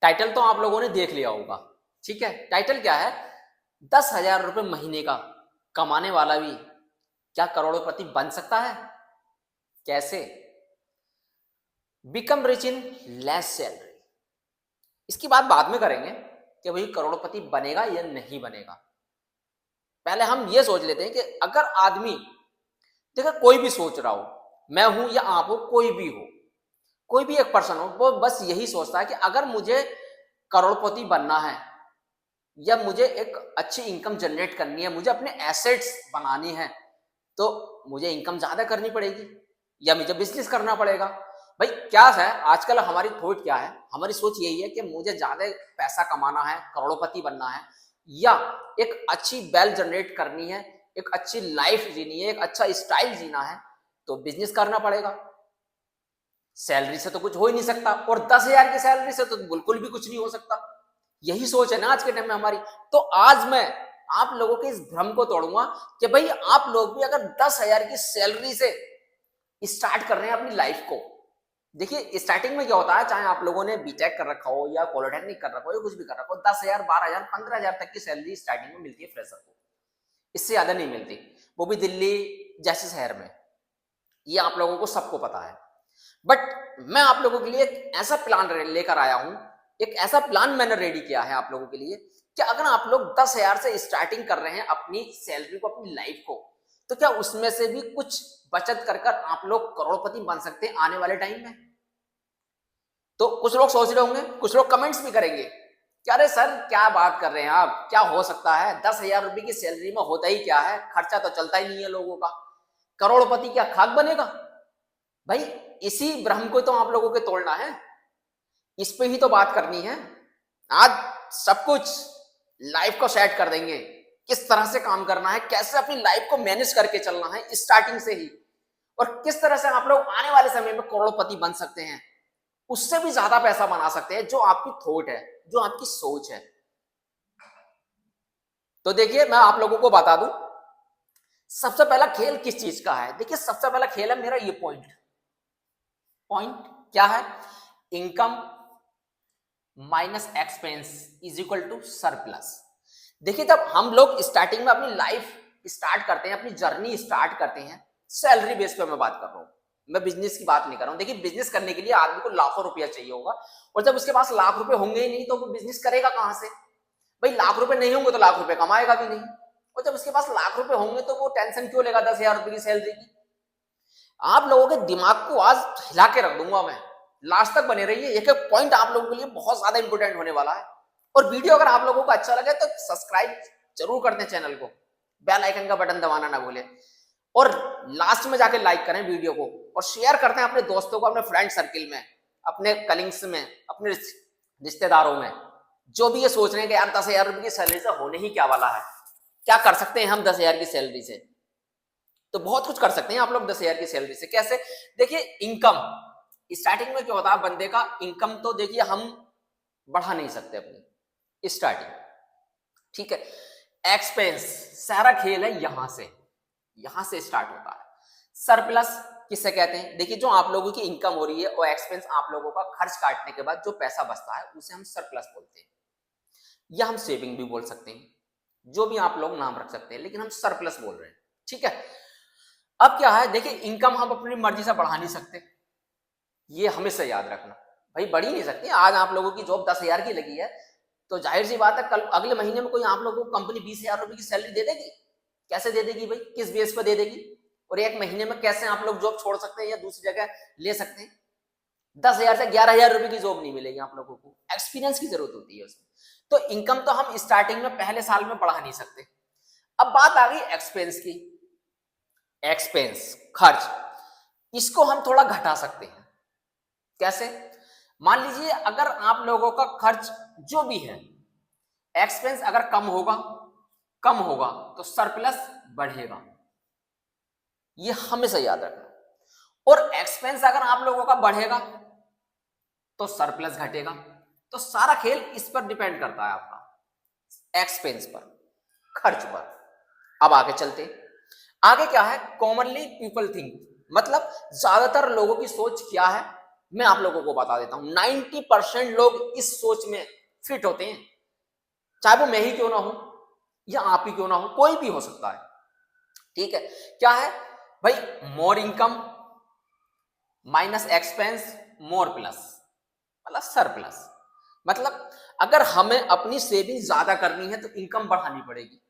Title तो आप लोगों ने देख लिया होगा, ठीक है। टाइटल क्या है? 10,000 रुपए महीने का कमाने वाला भी क्या करोड़पति बन सकता है? कैसे? Become rich in less salary. इसकी बात बाद में करेंगे कि भाई करोड़पति बनेगा या नहीं बनेगा। पहले हम ये सोच लेते हैं कि अगर आदमी, देखो कोई भी सोच रहा हो, मैं हूं या आप हो, कोई भी हो, कोई भी एक पर्सन हो, वो बस यही सोचता है कि अगर मुझे करोड़पति बनना है या मुझे एक अच्छी इनकम जनरेट करनी है, मुझे अपने एसेट्स बनानी है, तो मुझे इनकम ज्यादा करनी पड़ेगी या मुझे बिजनेस करना पड़ेगा। भाई क्या है, आजकल हमारी थॉट क्या है, हमारी सोच यही है कि मुझे ज्यादा पैसा कमाना है, करोड़पति बनना है, या एक अच्छी वेल्थ जनरेट करनी है, एक अच्छी लाइफ जीनी है, एक अच्छा स्टाइल जीना है, तो बिजनेस करना पड़ेगा। सैलरी से तो कुछ हो ही नहीं सकता, और 10,000 की सैलरी से तो बिल्कुल भी कुछ नहीं हो सकता। यही सोच है ना आज के टाइम में हमारी। तो आज मैं आप लोगों के इस भ्रम को तोड़ूंगा कि भाई आप लोग भी अगर 10,000 की सैलरी से स्टार्ट कर रहे हैं अपनी लाइफ को। देखिए स्टार्टिंग में क्या होता है, चाहे आप लोगों ने बीटेक कर रखा हो या पॉलिटेक्निक कर रखा हो या कुछ भी कर रखा हो, 10,000, 12,000, 15,000 तक की सैलरी स्टार्टिंग में मिलती है फ्रेशर को, इससे ज्यादा नहीं मिलती, वो भी दिल्ली जैसे शहर में। ये आप लोगों को सबको पता है। बट मैं आप लोगों के लिए एक ऐसा प्लान लेकर आया हूं, एक ऐसा प्लान मैंने रेडी किया है आप लोगों के लिए कि अगर आप लोग 10,000 से स्टार्टिंग कर रहे हैं अपनी सैलरी को, अपनी लाइफ को, तो क्या उसमें से भी कुछ बचत कर कर आप लोग करोड़पति बन सकते हैं आने वाले टाइम में। तो कुछ लोग सोच रहे होंगे, कुछ लोग कमेंट्स भी करेंगे कि अरे सर क्या बात कर रहे हैं आप, क्या हो सकता है, 10,000 रुपए की सैलरी में होता ही क्या है, खर्चा तो चलता ही नहीं है लोगों का, करोड़पति क्या खाक बनेगा। भाई इसी भ्रम को तो आप लोगों के तोड़ना है, इस पे ही तो बात करनी है। आज सब कुछ लाइफ को सेट कर देंगे, किस तरह से काम करना है, कैसे अपनी लाइफ को मैनेज करके चलना है स्टार्टिंग से ही, और किस तरह से आप लोग आने वाले समय में करोड़पति बन सकते हैं, उससे भी ज्यादा पैसा बना सकते हैं, जो आपकी थॉट है, जो आपकी सोच है। तो देखिए मैं आप लोगों को बता दूं, सबसे पहला खेल किस चीज का है। देखिए सबसे पहला खेल है मेरा ये पॉइंट क्या है, income minus expense is equal to surplus. देखिए जब हम लोग स्टार्टिंग में अपनी लाइफ स्टार्ट करते हैं, अपनी जर्नी स्टार्ट करते हैं, सैलरी बेस पे मैं बात कर रहा हूं, मैं बिजनेस की बात नहीं कर रहा हूं। देखिए बिजनेस करने के लिए आदमी को लाखों रुपया चाहिए होगा, और जब उसके पास लाख रुपए होंगे ही नहीं तो वो बिजनेस करेगा कहां से। भाई लाख रुपए नहीं होंगे तो लाख रुपए कमाएगा भी नहीं, और जब उसके पास लाख रुपए होंगे तो वो टेंशन क्यों लेगा 10,000 रुपए की सैलरी की। आप लोगों के दिमाग को आज हिला के रख दूंगा मैं, लास्ट तक बने रहिए, एक एक पॉइंट आप लोगों के लिए बहुत ज्यादा इंपोर्टेंट होने वाला है। और वीडियो अगर आप लोगों को अच्छा लगे तो सब्सक्राइब जरूर कर दें चैनल को, बेल आइकन का बटन दबाना ना भूलें, और लास्ट में जाके लाइक करें वीडियो को, और शेयर करते हैं अपने दोस्तों को, अपने फ्रेंड सर्किल में, अपने कलिंग्स में, अपने रिश्तेदारों में, जो भी ये सोच रहे हैं कि यार 10,000 रुपए की सैलरी से होने ही क्या वाला है, क्या कर सकते हैं हम 10,000 की सैलरी से। तो बहुत कुछ कर सकते हैं आप लोग 10,000 की सैलरी से। कैसे? देखिए इनकम स्टार्टिंग में क्या होता है, बंदे का इनकम तो देखिए हम बढ़ा नहीं सकते अपनी स्टार्टिंग, ठीक है। एक्सपेंस सारा खेल है यहां से स्टार्ट होता है। सरप्लस किसे कहते हैं? देखिए जो आप लोगों की इनकम हो रही है और एक्सपेंस आप लोगों का खर्च काटने के बाद जो पैसा बचता है उसे हम सरप्लस बोलते हैं, या हम सेविंग भी बोल सकते हैं, जो भी आप लोग नाम रख सकते हैं, लेकिन हम सरप्लस बोल रहे हैं, ठीक है। अब क्या है, देखिए इनकम हम अपनी मर्जी से बढ़ा नहीं सकते, ये हमेशा याद रखना। भाई बढ़ी नहीं सकती। आज आप लोगों की जॉब 10,000 की लगी है, तो जाहिर सी बात है कल अगले महीने में कोई आप लोगों को कंपनी 20,000 रुपए की सैलरी दे देगी। कैसे दे देगी भाई, किस बेस पर दे देगी, और एक महीने में कैसे आप लोग जॉब छोड़ सकते हैं या दूसरी जगह ले सकते हैं। 10,000 से 11,000 रुपए की जॉब नहीं मिलेगी आप लोगों को, एक्सपीरियंस की जरूरत होती है उसमें। तो इनकम तो हम स्टार्टिंग में पहले साल में बढ़ा नहीं सकते। अब बात आ गई एक्सपेंस की। एक्सपेंस खर्च, इसको हम थोड़ा घटा सकते हैं। कैसे? मान लीजिए अगर आप लोगों का खर्च जो भी है, एक्सपेंस अगर कम होगा तो सरप्लस बढ़ेगा, ये हमेशा याद रखना। और एक्सपेंस अगर आप लोगों का बढ़ेगा तो सरप्लस घटेगा। तो सारा खेल इस पर डिपेंड करता है आपका, एक्सपेंस पर, खर्च पर। अब आगे चलते, आगे क्या है, कॉमनली पीपल थिंक, मतलब ज्यादातर लोगों की सोच क्या है, मैं आप लोगों को बता देता हूं 90% लोग इस सोच में फिट होते हैं, चाहे वो मैं ही क्यों ना हो या आप ही क्यों ना हो, कोई भी हो सकता है। ठीक है, क्या है भाई, मोर इनकम माइनस एक्सपेंस मोर प्लस, मतलब सरप्लस। मतलब अगर हमें अपनी सेविंग ज्यादा करनी है तो इनकम बढ़ानी पड़ेगी,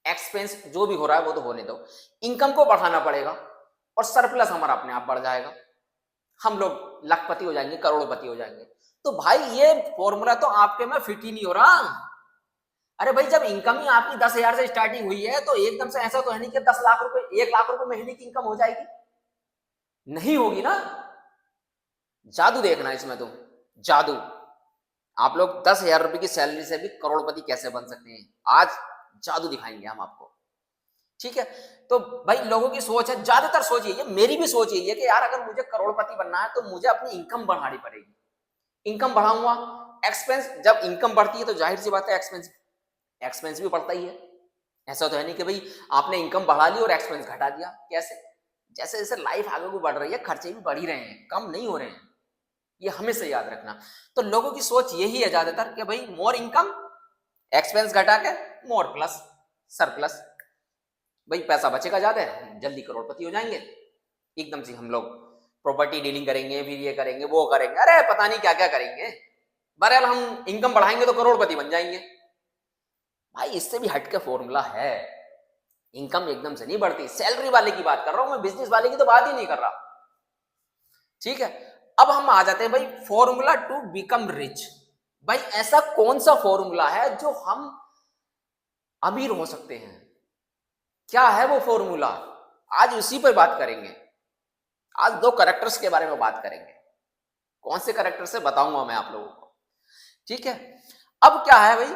एक्सपेंस जो भी हो रहा है वो तो होने दो, इनकम को बढ़ाना पड़ेगा और सरप्लस हमारा अपने आप बढ़ जाएगा, हम लोग लाखपति हो जाएंगे, करोड़पति हो जाएंगे। तो भाई ये फॉर्मूला तो आपके में फिट ही नहीं हो रहा। अरे भाई जब इनकम ही आपकी 10,000 से स्टार्टिंग हुई है तो एकदम से ऐसा तो है नहीं कि 10 लाख रुपए 1 लाख रुपए महीने की इनकम हो जाएगी, नहीं होगी ना। जादू देखना इसमें तो, जादू। आप लोग 10,000 रुपए की सैलरी से भी करोड़पति कैसे बन सकते हैं, आज जादू दिखाएंगे हम आपको। ठीक है, तो भाई लोगों की सोच है, ज्यादातर सोच यही है, मेरी भी सोच यही है कि यार अगर मुझे करोड़पति बनना है तो मुझे अपनी इनकम बढ़ानी पड़ेगी, इनकम बढ़ाऊंगा, एक्सपेंस जब इनकम बढ़ती है तो जाहिर सी बात है एक्सपेंस भी बढ़ता ही है। ऐसा तो है नहीं कि भाई आपने इनकम बढ़ा ली और एक्सपेंस घटा दिया, कैसे? जैसे जैसे लाइफ आगे को बढ़ रही है खर्चे भी बढ़ ही रहे हैं, कम नहीं हो रहे हैं, ये हमेशा याद रखना। तो लोगों की सोच यही है ज्यादातर कि भाई मोर इनकम, एक्सपेंस घटा के मोर प्लस, सरप्लस, भाई पैसा बचेगा ज्यादा, जल्दी करोड़पति हो जाएंगे, एकदम से हम लोग प्रॉपर्टी डीलिंग करेंगे, फिर ये करेंगे वो करेंगे, अरे पता नहीं क्या क्या करेंगे, बहरहाल हम इनकम बढ़ाएंगे तो करोड़पति बन जाएंगे। भाई इससे भी हटके फॉर्मूला है, इनकम एकदम से नहीं बढ़ती, सैलरी वाले की बात कर रहा हूं मैं, बिजनेस वाले की तो बात ही नहीं कर रहा। ठीक है, अब हम आ जाते हैं भाई फॉर्मूला टू बिकम रिच। भाई ऐसा कौन सा फॉर्मूला है जो हम अमीर हो सकते हैं, क्या है वो फॉर्मूला, आज उसी पर बात करेंगे। आज दो कैरेक्टर्स के बारे में बात करेंगे, कौन से कैरेक्टर से बताऊंगा मैं आप लोगों को। ठीक है, अब क्या है भाई,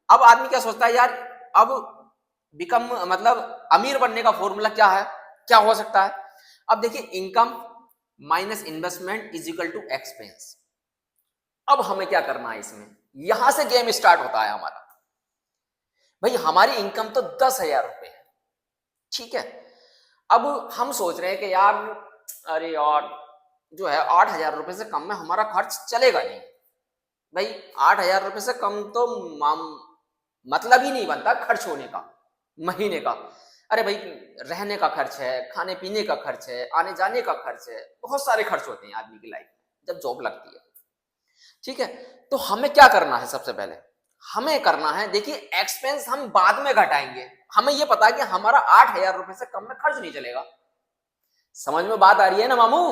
अब आदमी क्या सोचता है यार, अब बिकम मतलब अमीर बनने का फॉर्मूला क्या है, क्या हो सकता है। अब देखिए income minus investment is equal to expense. अब हमें क्या करना है इसमें, यहां से गेम स्टार्ट होता है हमारा। भाई हमारी इनकम तो 10,000 रुपए है, ठीक है, अब हम सोच रहे हैं कि यार अरे यार जो है 8,000 रुपए से कम में हमारा खर्च चलेगा नहीं। भाई 8,000 रुपए से कम तो मतलब ही नहीं बनता खर्च होने का महीने का। अरे भाई रहने का खर्च है, खाने पीने का खर्च है, आने जाने का खर्च है, बहुत सारे खर्च होते हैं आदमी की लाइफ में जब जॉब लगती है। ठीक है, तो हमें क्या करना है, सबसे पहले हमें करना है, देखिए एक्सपेंस हम बाद में घटाएंगे, हमें यह पता है कि हमारा 8,000 रुपए से कम में खर्च नहीं चलेगा। समझ में बात आ रही है ना मामू,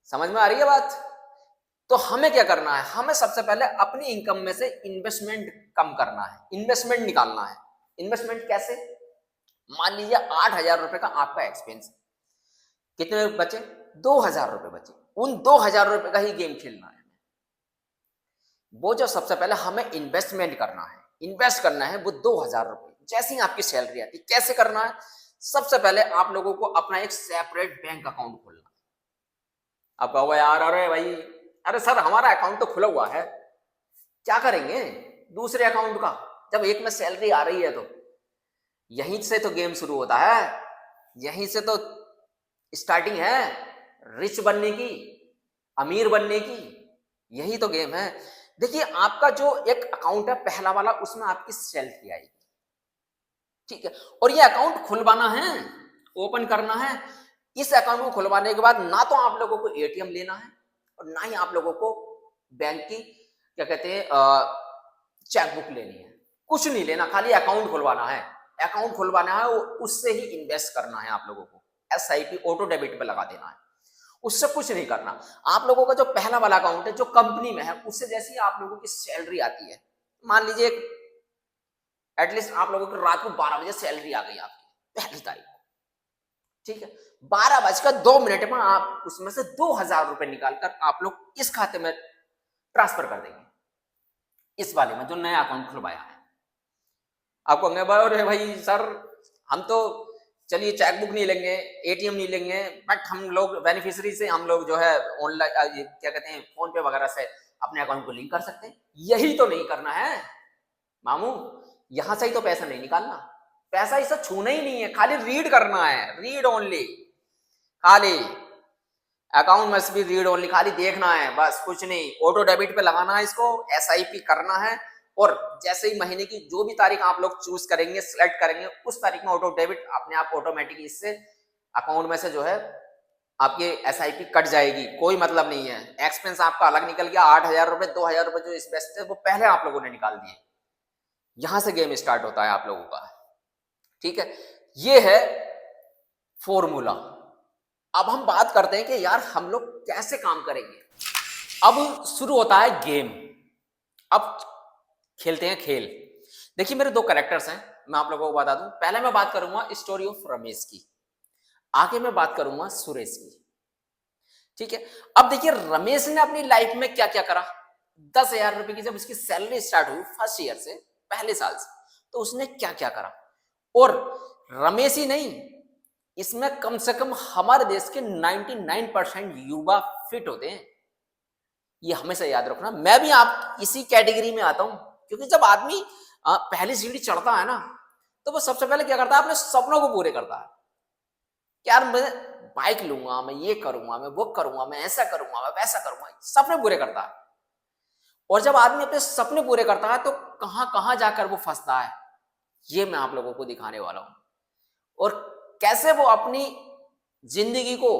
समझ में आ रही है बात। तो हमें क्या करना है, हमें सबसे पहले अपनी इनकम में से इन्वेस्टमेंट कम करना है, इन्वेस्टमेंट निकालना है। इन्वेस्टमेंट कैसे, मान लीजिए 8,000 रुपए का आपका एक्सपेंस, कितने बचे, 2,000 रुपए बचे, उन 2,000 रुपए का ही गेम खेलना है। वो जो सबसे पहले हमें इन्वेस्टमेंट करना है, इन्वेस्ट करना है वो 2,000 रुपए जैसे ही आपकी सैलरी आती, कैसे करना है, सबसे पहले आप लोगों को अपना एक सेपरेट बैंक अकाउंट खोलना है। अब कहो यार अरे भाई, अरे सर हमारा अकाउंट तो खुला हुआ है, क्या करेंगे दूसरे अकाउंट का, जब एक में सैलरी आ रही है तो। यहीं से तो गेम शुरू होता है, यहीं से तो स्टार्टिंग है रिच बनने की, अमीर बनने की, यही तो गेम है। देखिए आपका जो एक अकाउंट है पहला वाला, उसमें आपकी सैलरी आएगी, ठीक है, और ये अकाउंट खुलवाना है, ओपन करना है। इस अकाउंट को खुलवाने के बाद ना तो आप लोगों को एटीएम लेना है और ना ही आप लोगों को बैंक की क्या कहते हैं चेकबुक लेनी है, कुछ नहीं लेना, खाली अकाउंट खुलवाना है। अकाउंट खुलवाना है, उससे ही इन्वेस्ट करना है आप लोगों को, एसआईपी ऑटो डेबिट पे लगा देना है, उससे कुछ नहीं करना। आप लोगों का जो पहला वाला अकाउंट है जो कंपनी में है, उससे जैसे ही आप लोगों की सैलरी आती है, मान लीजिए एटलीस्ट आप लोगों की रात को 12 बजे सैलरी आ गई आपकी पहली तारीख को, ठीक है, 12:02 में आप उसमें से 2,000 रुपए निकालकर आप लोग इस खाते में ट्रांसफर कर देंगे, इस वाले में जो नया अकाउंट खुलवाया है। आपको अरे भाई सर हम तो चलिए चेकबुक नहीं लेंगे, एटीएम नहीं लेंगे, बट हम लोग बेनिफिशियरी से हम लोग जो है ऑनलाइन क्या कहते हैं फोन पे वगैरह से अपने अकाउंट को लिंक कर सकते हैं। यही तो नहीं करना है मामू, यहां से ही तो पैसा नहीं निकालना, पैसा इसे छूना ही नहीं है, खाली रीड करना है, रीड ओनली, खाली account must be read only, खाली देखना है बस, कुछ नहीं। ऑटो डेबिट पे लगाना है इसको, एसआईपी करना है, और जैसे ही महीने की जो भी तारीख आप लोग चूज करेंगे, सिलेक्ट करेंगे, उस तारीख में ऑटो डेबिट अपने आप ऑटोमेटिकली इससे अकाउंट में से जो है आपकी एसआईपी कट जाएगी। कोई मतलब नहीं है। एक्सपेंस आपका अलग निकल गया, 8,000 रुपए 2,000 रुपए जो इस बेस्ट है वो पहले आप लोगों ने निकाल दिए। यहां से गेम स्टार्ट होता है आप लोगों का, ठीक है। ये है फॉर्मूला। अब हम बात करते हैं कि यार हम लोग कैसे काम करेंगे। अब शुरू होता है गेम। अब खेलते हैं खेल। देखिए मेरे दो कैरेक्टर्स हैं, मैं आप लोगों को बता दूं। पहले मैं बात करूंगा स्टोरी ऑफ रमेश की, आगे मैं बात करूंगा सुरेश की, ठीक है। अब देखिए रमेश ने अपनी लाइफ में क्या क्या करा। 10,000 रुपए की जब उसकी सैलरी स्टार्ट हुई फर्स्ट ईयर से, पहले साल से, तो उसने क्या क्या करा। और रमेश ही नहीं, इसमें कम से कम हमारे देश के 99% युवा फिट होते हैं। ये हमेशा याद रखना। मैं भी आप इसी कैटेगरी में आता हूं, क्योंकि जब आदमी पहली सीढ़ी चढ़ता है ना, तो वो सबसे पहले क्या करता है, अपने सपनों को पूरे करता है। यार मैं बाइक लूंगा, मैं ये करूंगा, मैं वो करूंगा, मैं ऐसा करूंगा, मैं वैसा करूंगा, सपने पूरे करता है। और जब आदमी अपने सपने पूरे करता है तो कहां कहां जाकर वो फंसता है, ये मैं आप लोगों को दिखाने वाला हूं। और कैसे वो अपनी जिंदगी को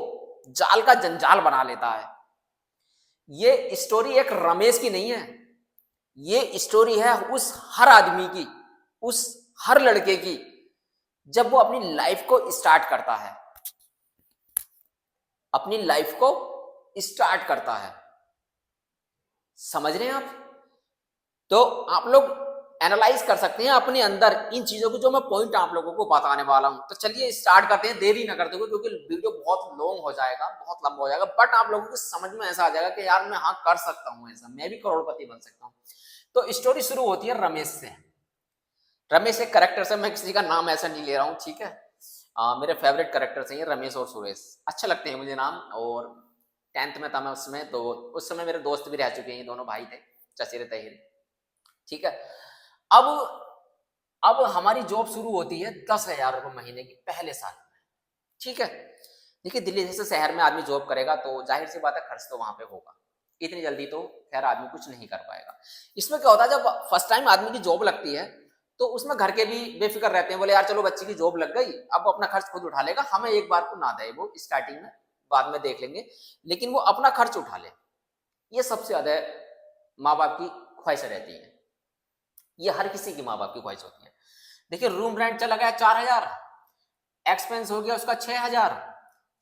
जाल का जंजाल बना लेता है। ये स्टोरी एक रमेश की नहीं है, ये स्टोरी है उस हर आदमी की, उस हर लड़के की, जब वो अपनी लाइफ को स्टार्ट करता है, अपनी लाइफ को स्टार्ट करता है। समझ रहे हैं आप? तो आप लोग एनालाइज कर सकते हैं अपने अंदर इन चीजों को, जो मैं पॉइंट आप लोगों को बताने वाला हूं। तो चलिए स्टार्ट करते हैं, देरी ना करते हुए, क्योंकि वीडियो बहुत लॉन्ग हो जाएगा, बहुत लंबा हो जाएगा। बट आप लोगों को समझ में ऐसा आ जाएगा कि यार मैं हाँ कर सकता हूं, ऐसा मैं भी करोड़पति बन सकता हूं। तो स्टोरी शुरू होती है रमेश से। रमेश एक कैरेक्टर से, मैं किसी का नाम ऐसा नहीं ले रहा हूँ, ठीक है। मेरे फेवरेट कैरेक्टर्स हैं ये रमेश और सुरेश, अच्छे लगते हैं मुझे नाम। और 10th में था मैं उसमें, तो उस समय मेरे दोस्त भी रह चुके हैं, ये दोनों भाई थे, चचेरे तहेरे, ठीक है। अब हमारी जॉब शुरू होती है 10,000 रुपए महीने की पहले साल में, ठीक है। देखिए दिल्ली जैसे शहर में आदमी जॉब करेगा तो जाहिर सी बात है खर्च तो वहां पे होगा, इतनी जल्दी तो खैर आदमी कुछ नहीं कर पाएगा। इसमें क्या होता है, जब फर्स्ट टाइम आदमी की जॉब लगती है तो उसमें घर के भी बेफिक्र रहते हैं, बोले यार चलो बच्ची की जॉब लग गई, अब अपना खर्च खुद उठा लेगा, हमें एक बार को ना दे वो स्टार्टिंग में, बाद में देख लेंगे, लेकिन वो अपना खर्च उठा ले। ये सबसे ज्यादा माँ बाप की ख्वाहिश रहती है, ये हर किसी की माँ बाप की ख्वाहिश होती है। देखिए रूम रेंट चला गया 4,000, एक्सपेंस हो गया उसका 6,000,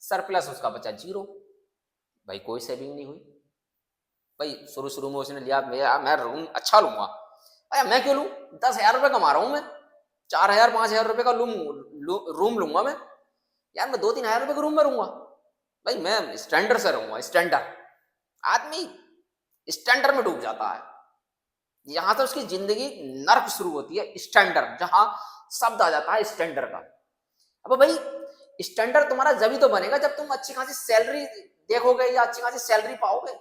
सरप्लस उसका बचा 0। भाई कोई सेविंग नहीं हुई। भाई शुरू शुरू में उसने लिया मैं रूम अच्छा लूंगा, अरे मैं क्यों लूं, 10,000 रुपए कमा रहा हूं मैं, 4,000 5,000 रुपए का रूम लूंगा मैं, यार मैं 2-3 हजार रुपए के रूम में रहूंगा। भाई मैं स्टैंडर्ड से रहूंगा, स्टैंडर्ड। आदमी स्टैंडर्ड में डूब जाता है, यहां से उसकी जिंदगी नर्क शुरू होती है। स्टैंडर्ड, जहां शब्द आ जाता है स्टैंडर्ड का। अब भाई स्टैंडर्ड तुम्हारा जब ही तो बनेगा जब तुम अच्छी खासी सैलरी देखोगे या अच्छी खासी सैलरी पाओगे।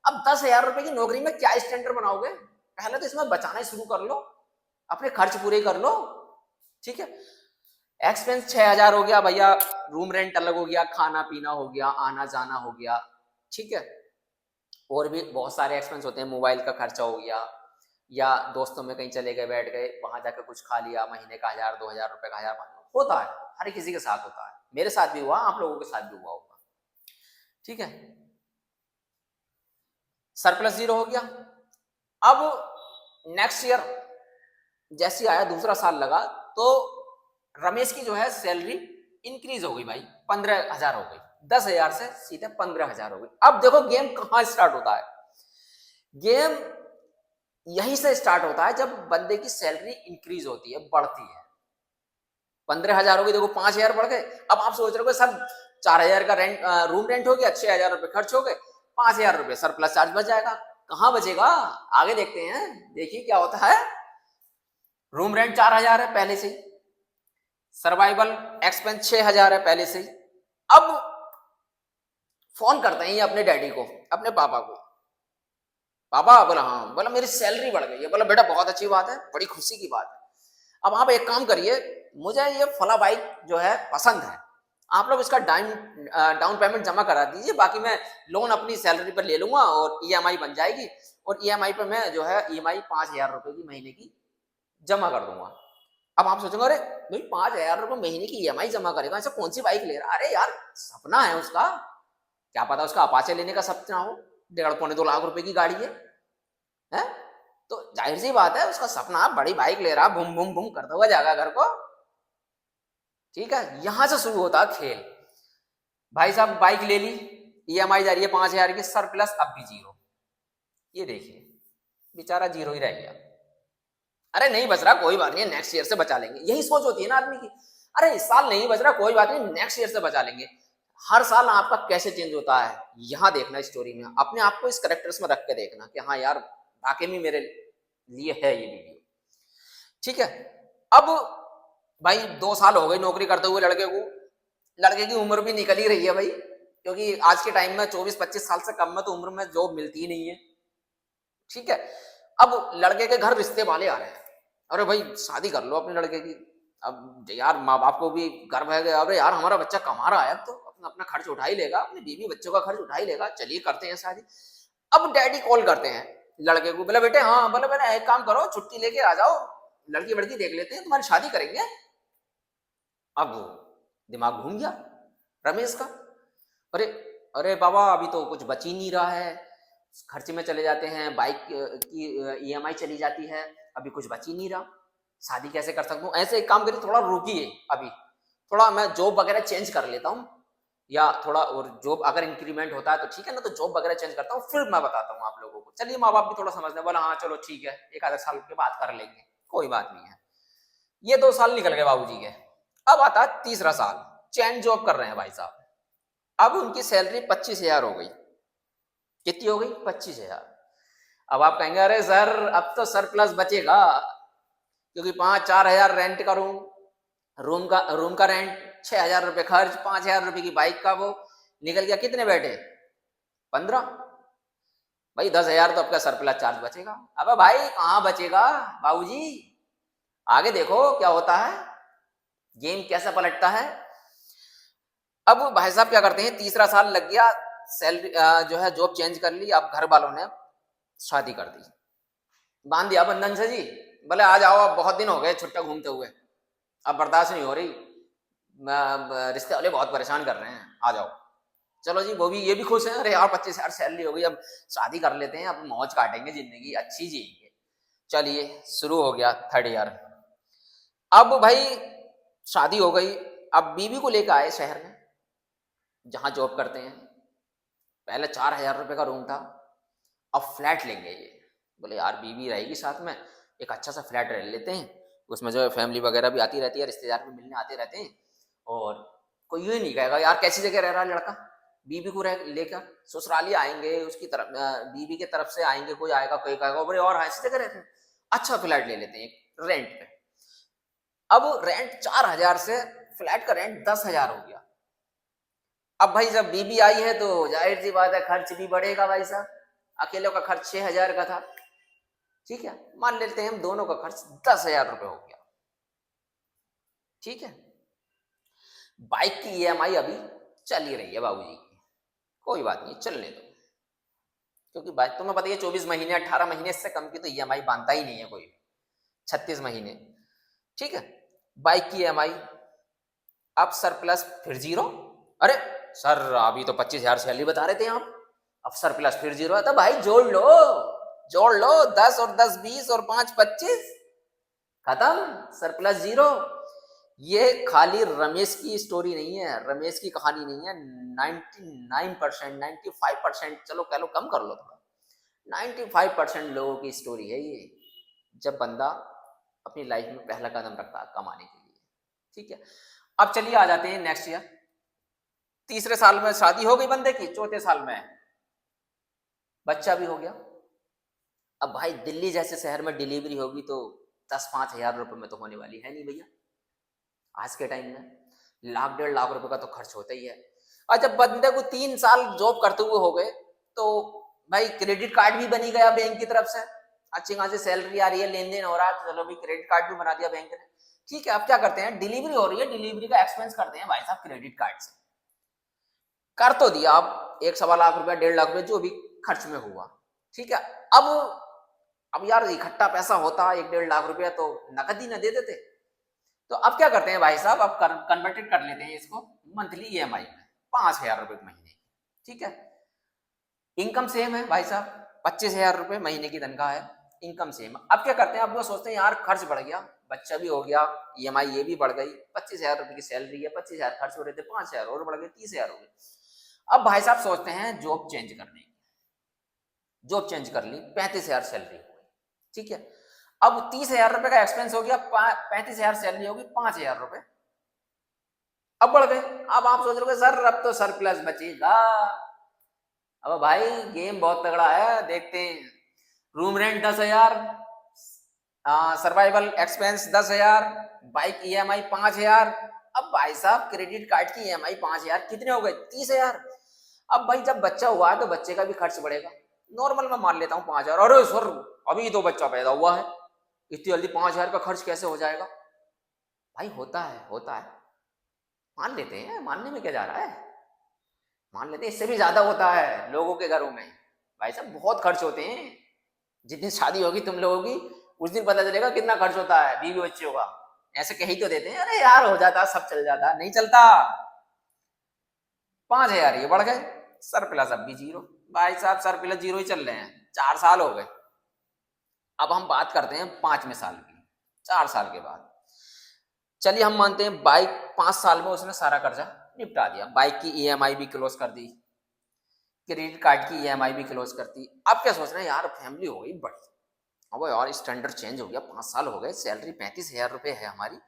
अब 10,000 रुपए की नौकरी में क्या स्टैंडर्ड बनाओगे, पहले तो इसमें बचाना शुरू कर लो, अपने खर्च पूरे कर लो, ठीक है। एक्सपेंस 6,000 हो गया भैया, रूम रेंट अलग हो गया, खाना पीना हो गया, आना जाना हो गया, ठीक है। और भी बहुत सारे एक्सपेंस होते हैं, मोबाइल का खर्चा हो गया, या दोस्तों में कहीं चले गए, बैठ गए, वहां जाकर कुछ खा लिया, महीने का 1,000-2,000 रुपए का 1,000 होता है, हर किसी के साथ होता है, मेरे साथ भी हुआ, आप लोगों के साथ भी हुआ होगा, ठीक है। सरप्लस 0 हो गया। अब नेक्स्ट ईयर जैसे आया, दूसरा साल लगा, तो रमेश की जो है सैलरी इंक्रीज हो गई भाई, 15,000 हो गई, 10,000 से सीधे 15,000 हो गई। अब देखो गेम कहां स्टार्ट होता है, गेम यहीं से स्टार्ट होता है जब बंदे की सैलरी इंक्रीज होती है, बढ़ती है। 15,000 हो गई, देखो 5,000 बढ़ गए। अब आप सोच रहे हो सर 4,000 का रेंट, रूम रेंट हो गया, 6,000 रुपए खर्च हो गए, 5,000 रुपए सरप्लस चार्ज बच जाएगा। कहां बचेगा, आगे देखते हैं, देखिए क्या होता है। रूम रेंट 4,000 है पहले से ही, सर्वाइवल एक्सपेंस 6,000 है पहले से ही। अब फोन करते हैं ये अपने डैडी को, अपने पापा को, पापा, बोला हाँ, बोला मेरी सैलरी बढ़ गई है। बोला बेटा बहुत अच्छी बात है, बड़ी खुशी की बात है। अब आप एक काम करिए, मुझे ये फला बाइक जो है पसंद है, आप लोग इसका डाउन पेमेंट जमा करा दीजिए, बाकी मैं लोन अपनी सैलरी पर ले लूंगा और ईएमआई बन जाएगी, और ईएमआई पर मैं जो है ईएमआई 5,000 रुपए की महीने की जमा कर दूंगा। अब आप सोचेंगे अरे भाई 5,000 रुपए महीने की ईएमआई जमा करेगा, ऐसा कौन सी बाइक ले रहा है? अरे यार सपना है उसका, क्या पता उसका अपाचे लेने का सपना हो, 1.5-2 लाख रुपए की गाड़ी है? तो जाहिर सी बात है उसका सपना बड़ी बाइक ले रहा, बुम बुम बुम करता हुआ जाएगा घर को। ठीक है, यहां से शुरू होता है खेल। भाई साहब बाइक ले ली, ईएमआई जा रही है 5,000 की, सरप्लस अब भी जीरो। ये देखिए बेचारा जीरो ही रह गया। अरे नहीं बच रहा कोई बात नहीं, नेक्स्ट ईयर से बचा लेंगे, यही सोच होती है ना आदमी की। अरे इस साल नहीं बच रहा कोई बात नहीं, नेक्स्ट ईयर से बचा लेंगे। हर साल आपका कैसे चेंज होता है यहां देखना, स्टोरी में अपने आप को इस करेक्टर्स में रख के देखना कि हाँ यार वाकई में मेरे लिए है ये वीडियो। ठीक है, अब भाई 2 साल हो गए नौकरी करते हुए लड़के को, लड़के की उम्र भी निकल ही रही है भाई, क्योंकि आज के टाइम में 24-25 साल से कम में तो उम्र में जॉब मिलती ही नहीं है। ठीक है, अब लड़के के घर रिश्ते वाले आ रहे हैं, अरे भाई शादी कर लो अपने लड़के की। अब यार माँ बाप को भी गर्व है, अरे यार हमारा बच्चा कमा रहा है, अब तो अपना अपना खर्च उठा ही लेगा, अपनी बीवी बच्चों का खर्च उठा ही लेगा, चलिए करते हैं शादी। अब डैडी कॉल करते हैं लड़के को, बोले बेटे हाँ, बोले बेटा एक काम करो छुट्टी लेके आ जाओ, लड़की वड़की देख लेते हैं, तुम्हारी शादी करेंगे। अब दिमाग घूम गया रमेश का, अरे अरे बाबा अभी तो कुछ बच ही नहीं रहा है, खर्चे में चले जाते हैं, बाइक की ईएमआई चली जाती है, अभी कुछ बच ही नहीं रहा, शादी कैसे कर सकता हूँ? ऐसे एक काम करिए, थोड़ा रुकिए, अभी थोड़ा मैं जॉब वगैरह चेंज कर लेता हूँ, या थोड़ा और जॉब अगर इंक्रीमेंट होता है तो ठीक है ना, तो जॉब वगैरह चेंज करता हूँ फिर मैं बताता हूँ आप लोगों को। चलिए माँ बाप भी थोड़ा समझते हैं, बोला हाँ चलो ठीक है, 1 आधा साल के बाद कर लेंगे, कोई बात नहीं है। ये 2 साल निकल गए बाबूजी के, अब आता है तीसरा साल, चैन जॉब कर रहे हैं भाई साहब। अब उनकी सैलरी 25,000 हो गई। कितनी हो गई? 25,000। अब आप कहेंगे अरे सर अब तो सरप्लस बचेगा, क्योंकि 5-4 हजार रेंट का रूम का रेंट, 6,000 रुपये खर्च, 5,000 रुपये की बाइक का वो निकल गया, कितने बैठे? 15। भाई 10,000 तो आपका सरप्लस चार्ज बचेगा। अब भाई कहाँ बचेगा बाबूजी, आगे देखो क्या होता है, गेम कैसा पलटता है। अब भाई साहब क्या करते हैं, तीसरा साल लग गया, सैलरी जो है जॉब चेंज कर ली, अब घर वालों ने शादी कर दी, बांध दिया बंधन से जी, बोले आ जाओ, अब बहुत दिन हो गए छुट्टा घूमते हुए, अब बर्दाश्त नहीं हो रही, रिश्ते वाले बहुत परेशान कर रहे हैं, आ जाओ। चलो जी, वो भी ये भी खुश है, अरे यार 25,000 सैलरी हो गई, अब शादी कर लेते हैं, अब मौज काटेंगे, जिंदगी अच्छी जिएंगे। चलिए शुरू हो गया 3rd ईयर। अब भाई शादी हो गई, अब बीवी को लेकर आए शहर में जहां जॉब करते हैं। पहले 4,000 रुपये का रूम था, अब फ्लैट लेंगे ये, बोले यार बीवी रहेगी साथ में, एक अच्छा सा फ्लैट रह लेते हैं, उसमें जो है फैमिली वगैरह भी आती रहती है, रिश्तेदार भी मिलने आते रहते हैं, और कोई यूँ ही नहीं कहेगा यार कैसी जगह रह रहा है लड़का, बीवी को रह लेकर ससुराली आएंगे, उसकी तरफ बीवी की तरफ से आएंगे, कोई आएगा कोई कहेगा बोले और ऐसी जगह रहते हैं, अच्छा फ्लैट ले लेते हैं रेंट पे। अब रेंट 4,000 से फ्लैट का रेंट 10,000 हो गया। अब भाई जब बीबी आई है तो जाहिर सी बात है खर्च भी बढ़ेगा भाई साहब, अकेले का खर्च 6,000 का था, ठीक है, मान लेते हैं हम दोनों का खर्च 10,000 रुपये हो गया। ठीक है, बाइक की ईएमआई अभी चल ही रही है बाबूजी की, कोई बात नहीं चलने दो, क्योंकि बाइक तुम्हें पता है 24 महीने 18 महीने से कम की तो ईएमआई बांधता ही नहीं है कोई, 36 महीने। ठीक है, बाइक की ईएमआई, अब सरप्लस फिर जीरो। अरे सर अभी तो 25,000 सैलरी बता रहे थे आप, अब सरप्लस फिर जीरो है, तो भाई जोड़ लो, जोड़ लो, 10 और 10 20 और 5 25, खत्म, सरप्लस जीरो। ये खाली रमेश की स्टोरी नहीं है, रमेश की कहानी नहीं है, 99%, 95%, चलो कह लो कम कर लो थोड़ा, 95% लोगों की स्टोरी है ये, जब बंदा अपनी लाइफ में पहला कदम रखता है कमाने के लिए। ठीक है, अब चलिए आ जाते हैं नेक्स्ट ईयर, तीसरे साल में शादी हो गई बंदे की, चौथे साल में बच्चा भी हो गया। अब भाई दिल्ली जैसे शहर में डिलीवरी होगी तो 10-5 हजार रुपए में तो होने वाली है नहीं भैया, आज के टाइम में 1-1.5 लाख रुपए का तो खर्च होता ही है। और जब बंदे को 3 साल जॉब करते हुए हो गए तो भाई क्रेडिट कार्ड भी बनी गया बैंक की तरफ से, अच्छी खासी सैलरी आ रही है, लेन देन हो रहा है, तो चलो भाई क्रेडिट कार्ड भी बना दिया बैंक ने, ठीक है, अब क्या करते हैं, डिलीवरी हो रही है, डिलीवरी का एक्सपेंस करते हैं भाई साहब क्रेडिट कार्ड से। कर तो दिया, आप 1 सवा लाख रुपया 1.5 लाख रुपया जो भी खर्च में हुआ, ठीक है। अब अब यार इकट्ठा पैसा होता 1-1.5 लाख रुपया तो नकद ही ना दे देते। तो अब क्या करते हैं भाई साहब, अब कन्वर्टेड कर लेते हैं इसको मंथली ईएमआई में, 5,000 रुपए महीने की, ठीक है। इनकम सेम है भाई साहब, 25,000 रुपए महीने की तनख्वाह है, इनकम सेम। अब क्या करते हैं, अब वो सोचते हैं यार खर्च बढ़ गया, बच्चा भी हो गया, ईएमआई ये भी बढ़ गई, 25,000 रुपए की सैलरी है, 25,000 खर्च हो रहे थे, 5,000 और बढ़ गए, 30,000 हो गए। अब भाई साहब सोचते हैं जॉब चेंज करने की, जॉब चेंज कर ली, 35,000 सैलरी हो गई, ठीक है। अब 30,000 रुपए का एक्सपेंस हो गया, 35,000 सैलरी होगी, 5,000 रुपए अब बढ़ गए। अब आप सोच रहे हो सर अब तो सरप्लस बचेगा। अब भाई गेम बहुत तगड़ा है, देखते हैं। Room rent 10,000, survival expense 10,000, bike EMI 5,000। अब भाई साहब क्रेडिट कार्ड की ईएमआई 5,000 कितने हो गए, 30,000। अब भाई जब बच्चा हुआ है तो बच्चे का भी खर्च बढ़ेगा। नॉर्मल मैं मान लेता हूँ 5,000, अरे सर अभी तो बच्चा पैदा हुआ है, इतनी जल्दी 5,000 का खर्च कैसे हो जाएगा। भाई होता है, होता है, मान लेते हैं, मानने में क्या जा रहा है, मान लेते हैं। इससे भी ज्यादा होता है लोगों के घरों में, भाई साहब बहुत खर्च होते हैं। जिस दिन शादी होगी तुम लोगों की, उस दिन पता चलेगा कितना खर्च होता है बीवी बच्चों का। ऐसे कह ही तो देते हैं, अरे यार हो जाता, सब चल जाता, नहीं चलता। 5,000 ये बढ़ गए, सरप्लस अब भी जीरो। भाई साहब सरप्लस जीरो ही चल रहे हैं, 4 साल हो गए। अब हम बात करते हैं 5वें साल की, 4 साल के बाद। चलिए हम मानते हैं बाइक 5 साल में उसने सारा कर्जा निपटा दिया, बाइक की ईएमआई भी क्लोज कर दी, क्रेडिट कार्ड की ईएमआई भी क्लोज कर दी। अब क्या सोच रहे हैं, यार फैमिली हो गई बड़ी, अब यार स्टैंडर्ड चेंज हो गया, 5 साल हो गए, सैलरी 35,000 रुपए है हमारी।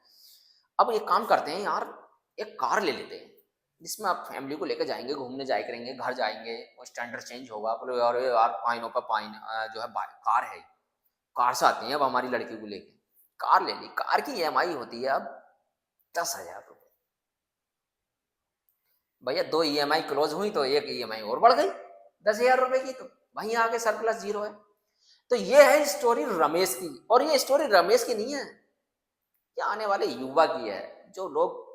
अब एक काम करते हैं यार, एक कार ले लेते हैं जिसमें आप फैमिली को लेकर जाएंगे, घूमने जाए करेंगे, घर जाएंगे, वो स्टैंडर्ड चेंज होगा। बोले यार यार पाइन पर पाइन जो है कार है, कार से आती है अब हमारी लड़की को लेके, कार ले ली। कार की ईएमआई होती है अब 10,000 रुपए। भैया 2 ईएमआई क्लोज हुई तो एक ईएमआई और बढ़ गई 10,000 रुपए की, तो वहीं आगे सरप्लस जीरो है। तो ये है स्टोरी रमेश की, और ये स्टोरी रमेश की नहीं है, ये आने वाले युवा की है, जो लोग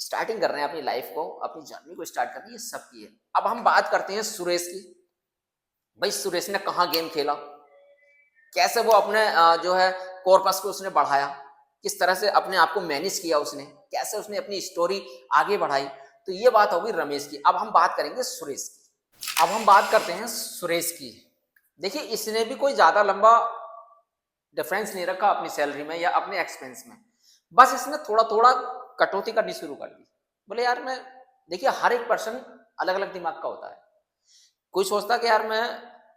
स्टार्टिंग कर रहे हैं अपनी लाइफ को, अपनी जर्नी को स्टार्ट कर रहे हैं, ये सब की है। अब हम बात करते हैं सुरेश की। भाई सुरेश ने कहाँ गेम खेला, कैसे वो अपने जो है कॉर्पस को उसने बढ़ाया, किस तरह से अपने आप को मैनेज किया उसने, कैसे उसने अपनी स्टोरी आगे बढ़ाई। तो ये बात होगी रमेश की। अब हम बात करेंगे सुरेश की। अब हम बात करते हैं सुरेश की। देखिए इसने भी कोई ज्यादा लंबा डिफरेंस नहीं रखा अपनी सैलरी में या अपने एक्सपेंस में, बस इसने थोड़ा थोड़ा कटौती करनी शुरू कर दी। बोले यार मैं, देखिए हर एक पर्सन अलग अलग दिमाग का होता है। कोई सोचता कि यार मैं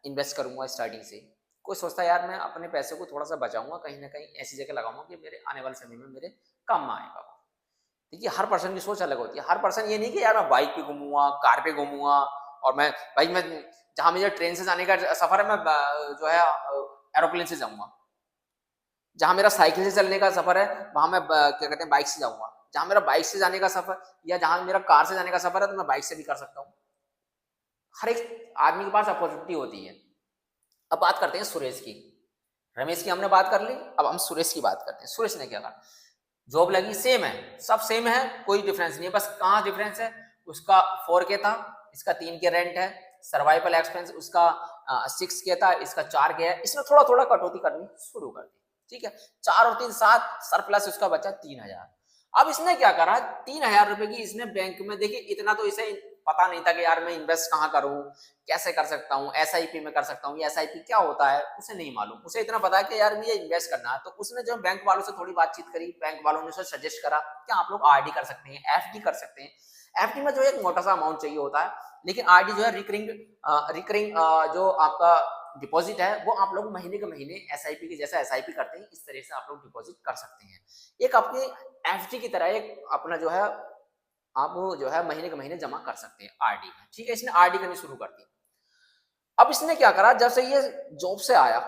इन्वेस्ट करूंगा स्टार्टिंग से, कोई सोचता है यार मैं अपने पैसे को थोड़ा सा बचाऊंगा, कहीं ना कहीं ऐसी जगह लगाऊंगा कि मेरे आने वाले समय में मेरे काम में आएगा। देखिए हर पर्सन की सोच अलग होती है। हर पर्सन ये नहीं कि यार मैं बाइक पे घूमूंगा, कार पे घूमूंगा, और मैं भाई मैं जहां मुझे ट्रेन से जाने का सफर है मैं जो है एरोप्लेन से जाऊंगा, जहां मेरा साइकिल से चलने का सफर है वहां मैं क्या कहते हैं बाइक से जाऊंगा, जहां मेरा बाइक से जाने का सफर या जहां मेरा कार से जाने का सफर है तो मैं बाइक से भी कर सकता हूँ। हर एक आदमी के पास अपॉर्चुनिटी होती है। अब बात करते हैं सुरेश की। रमेश की हमने बात कर ली, अब हम सुरेश की बात करते हैं। सुरेश ने क्या कहा, जॉब लगी, सेम है, सब सेम है, कोई डिफरेंस नहीं है। बस कहाँ डिफरेंस है, उसका 4K था, इसका 3K रेंट है, सर्वाइवल एक्सपेंस उसका 6K था, इसका 4K है। इसमें थोड़ा थोड़ा कटौती करनी शुरू कर दी, ठीक है। 4 और 3 7, सरप्लस उसका बचा 3,000। अब इसने क्या करा, 3,000 रुपए की इसने बैंक में, देखिए इतना तो इसे पता नहीं था कि यार मैं इन्वेस्ट कहाँ करूं, कैसे कर सकता हूँ, एसआईपी में कर सकता हूँ, ये एसआईपी क्या होता है उसे नहीं मालूम। उसे इतना पता है कि यार मुझे इन्वेस्ट करना है। तो उसने जब बैंक वालों से थोड़ी बातचीत करी, बैंक वालों ने उसे सजेस्ट करा कि आप लोग आरडी कर सकते हैं, एफडी कर सकते हैं। एफडी में जो एक मोटा सा अमाउंट चाहिए होता है, लेकिन आरडी जो है रिकरिंग जो आपका डिपॉजिट है वो आप लोग महीने के महीने एसआईपी के जैसा एसआईपी करते हैं, इस तरह से आप लोग डिपॉजिट कर सकते हैं। एक अपने एफडी की तरह एक अपना जो है आप जो है महीने के महीने जमा कर सकते हैं आरडी में, ठीक है। इसने आरडी करनी शुरू कर दी। अब इसने क्या करा, जब से ये जॉब से आया,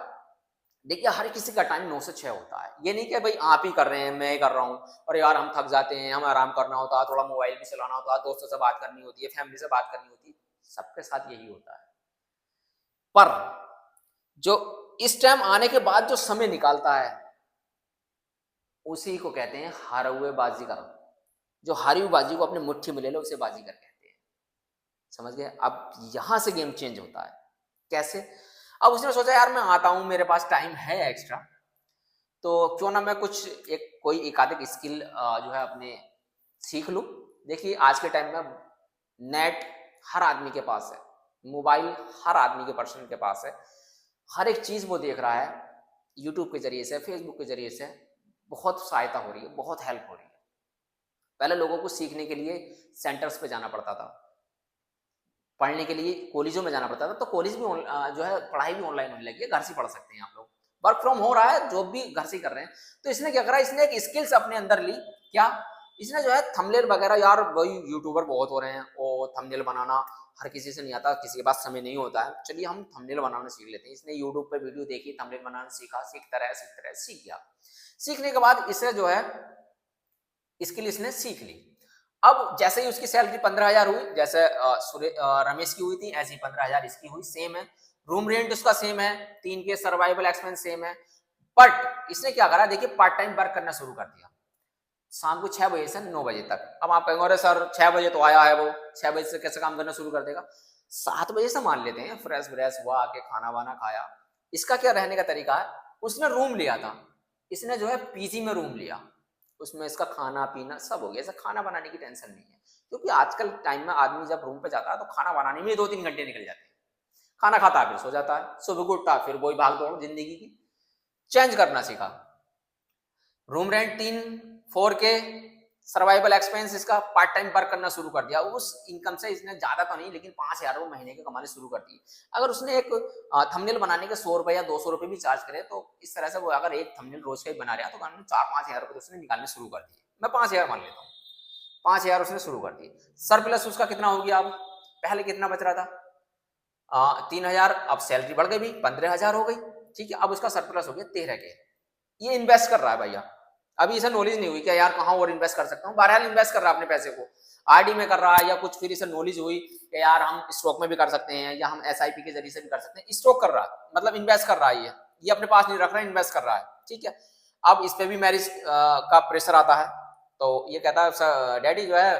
देखिए हर किसी का टाइम 9 से 6 होता है। ये नहीं कि भाई आप ही कर रहे हैं मैं कर रहा हूँ, और यार हम थक जाते हैं, हमें आराम करना होता है, थोड़ा मोबाइल भी चलाना होता है, दोस्तों से बात करनी होती है, फैमिली से बात करनी होती है, सबके साथ यही होता है। पर जो इस टाइम आने के बाद जो समय निकालता है उसी को कहते हैं हारे हुए बाजीगर। जो हारी हुई बाजी को अपनी मुट्ठी में ले लो, उसे बाजीगर कहते हैं। समझ गए? अब यहां से गेम चेंज होता है। कैसे? अब उसने सोचा यार मैं आता हूं, मेरे पास टाइम है एक्स्ट्रा, तो क्यों ना मैं कुछ कोई एकाधिक स्किल जो है अपने सीख लूं। देखिए आज के टाइम में नेट हर आदमी के पास है, मोबाइल हर आदमी के पर्सन के पास है, हर एक चीज वो देख रहा है यूट्यूब के जरिए से, फेसबुक के जरिए से। बहुत सहायता हो रही है, बहुत हेल्प हो रही है। पहले लोगों को सीखने के लिए सेंटर्स पे जाना पड़ता था, पढ़ने के लिए कॉलेजों में जाना पड़ता था, तो कॉलेज भी जो है पढ़ाई भी ऑनलाइन होने लगी है, घर से पढ़ सकते हैं आप लोग। वर्क फ्रॉम हो रहा है, जॉब भी घर से कर रहे हैं। तो इसने क्या करा, इसने एक स्किल्स अपने अंदर ली। क्या? इसने जो है थंबनेल वगैरह, यार वही यूट्यूबर बहुत हो रहे हैं और थंबनेल बनाना हर किसी से नहीं आता, किसी के पास समय नहीं होता है, चलिए हम थंबनेल बनाना सीख लेते हैं। इसने यूट्यूब पे वीडियो देखी, थंबनेल बनाना सीखा, सीखता रहा सीख गया। सीखने के बाद इसे जो है स्किल इसने सीख ली। अब जैसे ही उसकी सैलरी 15,000 हुई, जैसे रमेश की हुई थी, ऐसी 15,000 इसकी हुई, सेम है। रूम रेंट उसका सेम है, 3 के सर्वाइवल एक्सपेंस सेम है। बट इसने क्या करा, देखिए पार्ट टाइम वर्क करना शुरू कर दिया, शाम को 6 बजे से 9 बजे तक। अब आप कहेंगे अरे सर 6 बजे तो आया है वो, 6 बजे से कैसे काम करना शुरू कर देगा? 7 बजे से मान लेते हैं, फ्रेश व्रेश हुआ, आके खाना वाना खाया। इसका क्या रहने का तरीका है, उसने रूम लिया था, इसने जो है पीजी में रूम लिया, उसमें इसका खाना पीना सब हो गया। ऐसा खाना बनाने की टेंशन नहीं है, क्योंकि आजकल टाइम में आदमी जब रूम पे जाता है तो खाना बनाने में 2-3 घंटे निकल जाते हैं। खाना खाता है फिर सो जाता है, सुबह को उठता है फिर वही भाग दौड़ जिंदगी की। चेंज करना सीखा। रूम रेंट 3-4 के, सर्वाइवल एक्सपेंस इसका, पार्ट टाइम वर्क करना शुरू कर दिया। उस इनकम से इसने ज्यादा तो नहीं लेकिन 5,000 महीने के कमाने शुरू कर दिए। अगर उसने एक थंबनेल बनाने के 100 रुपए या 200 रुपए भी चार्ज करे, तो इस तरह से वो अगर एक थंबनेल रोज का ही बना रहा है, तो 4-5 हजार रुपए उसने निकालने शुरू कर दिए। मैं 5,000 मान लेता हूँ, 5,000 उसने शुरू कर दिए। सरप्लस उसका कितना हो गया? अब पहले कितना बच रहा था 3,000, अब सैलरी बढ़ गई भी 15,000 हो गई। ठीक है, अब उसका सरप्लस हो गया 13 के। ये इन्वेस्ट कर रहा है भैया, अभी इसे नॉलेज नहीं हुई कि यार कहाँ और इन्वेस्ट कर सकता हूँ, बहरहाल इन्वेस्ट कर रहा है अपने पैसे को, आरडी में कर रहा है, या कुछ फिर इसे नॉलेज हुई कि यार हम स्टॉक में भी कर सकते हैं, या हम एसआईपी के जरिए से भी कर सकते हैं। स्टॉक कर रहा है मतलब इन्वेस्ट कर रहा है, ये अपने पास नहीं रख रहा है, इन्वेस्ट कर रहा है। ठीक है, अब इस पे भी मैरिज का प्रेशर आता है, तो ये कहता है डैडी जो है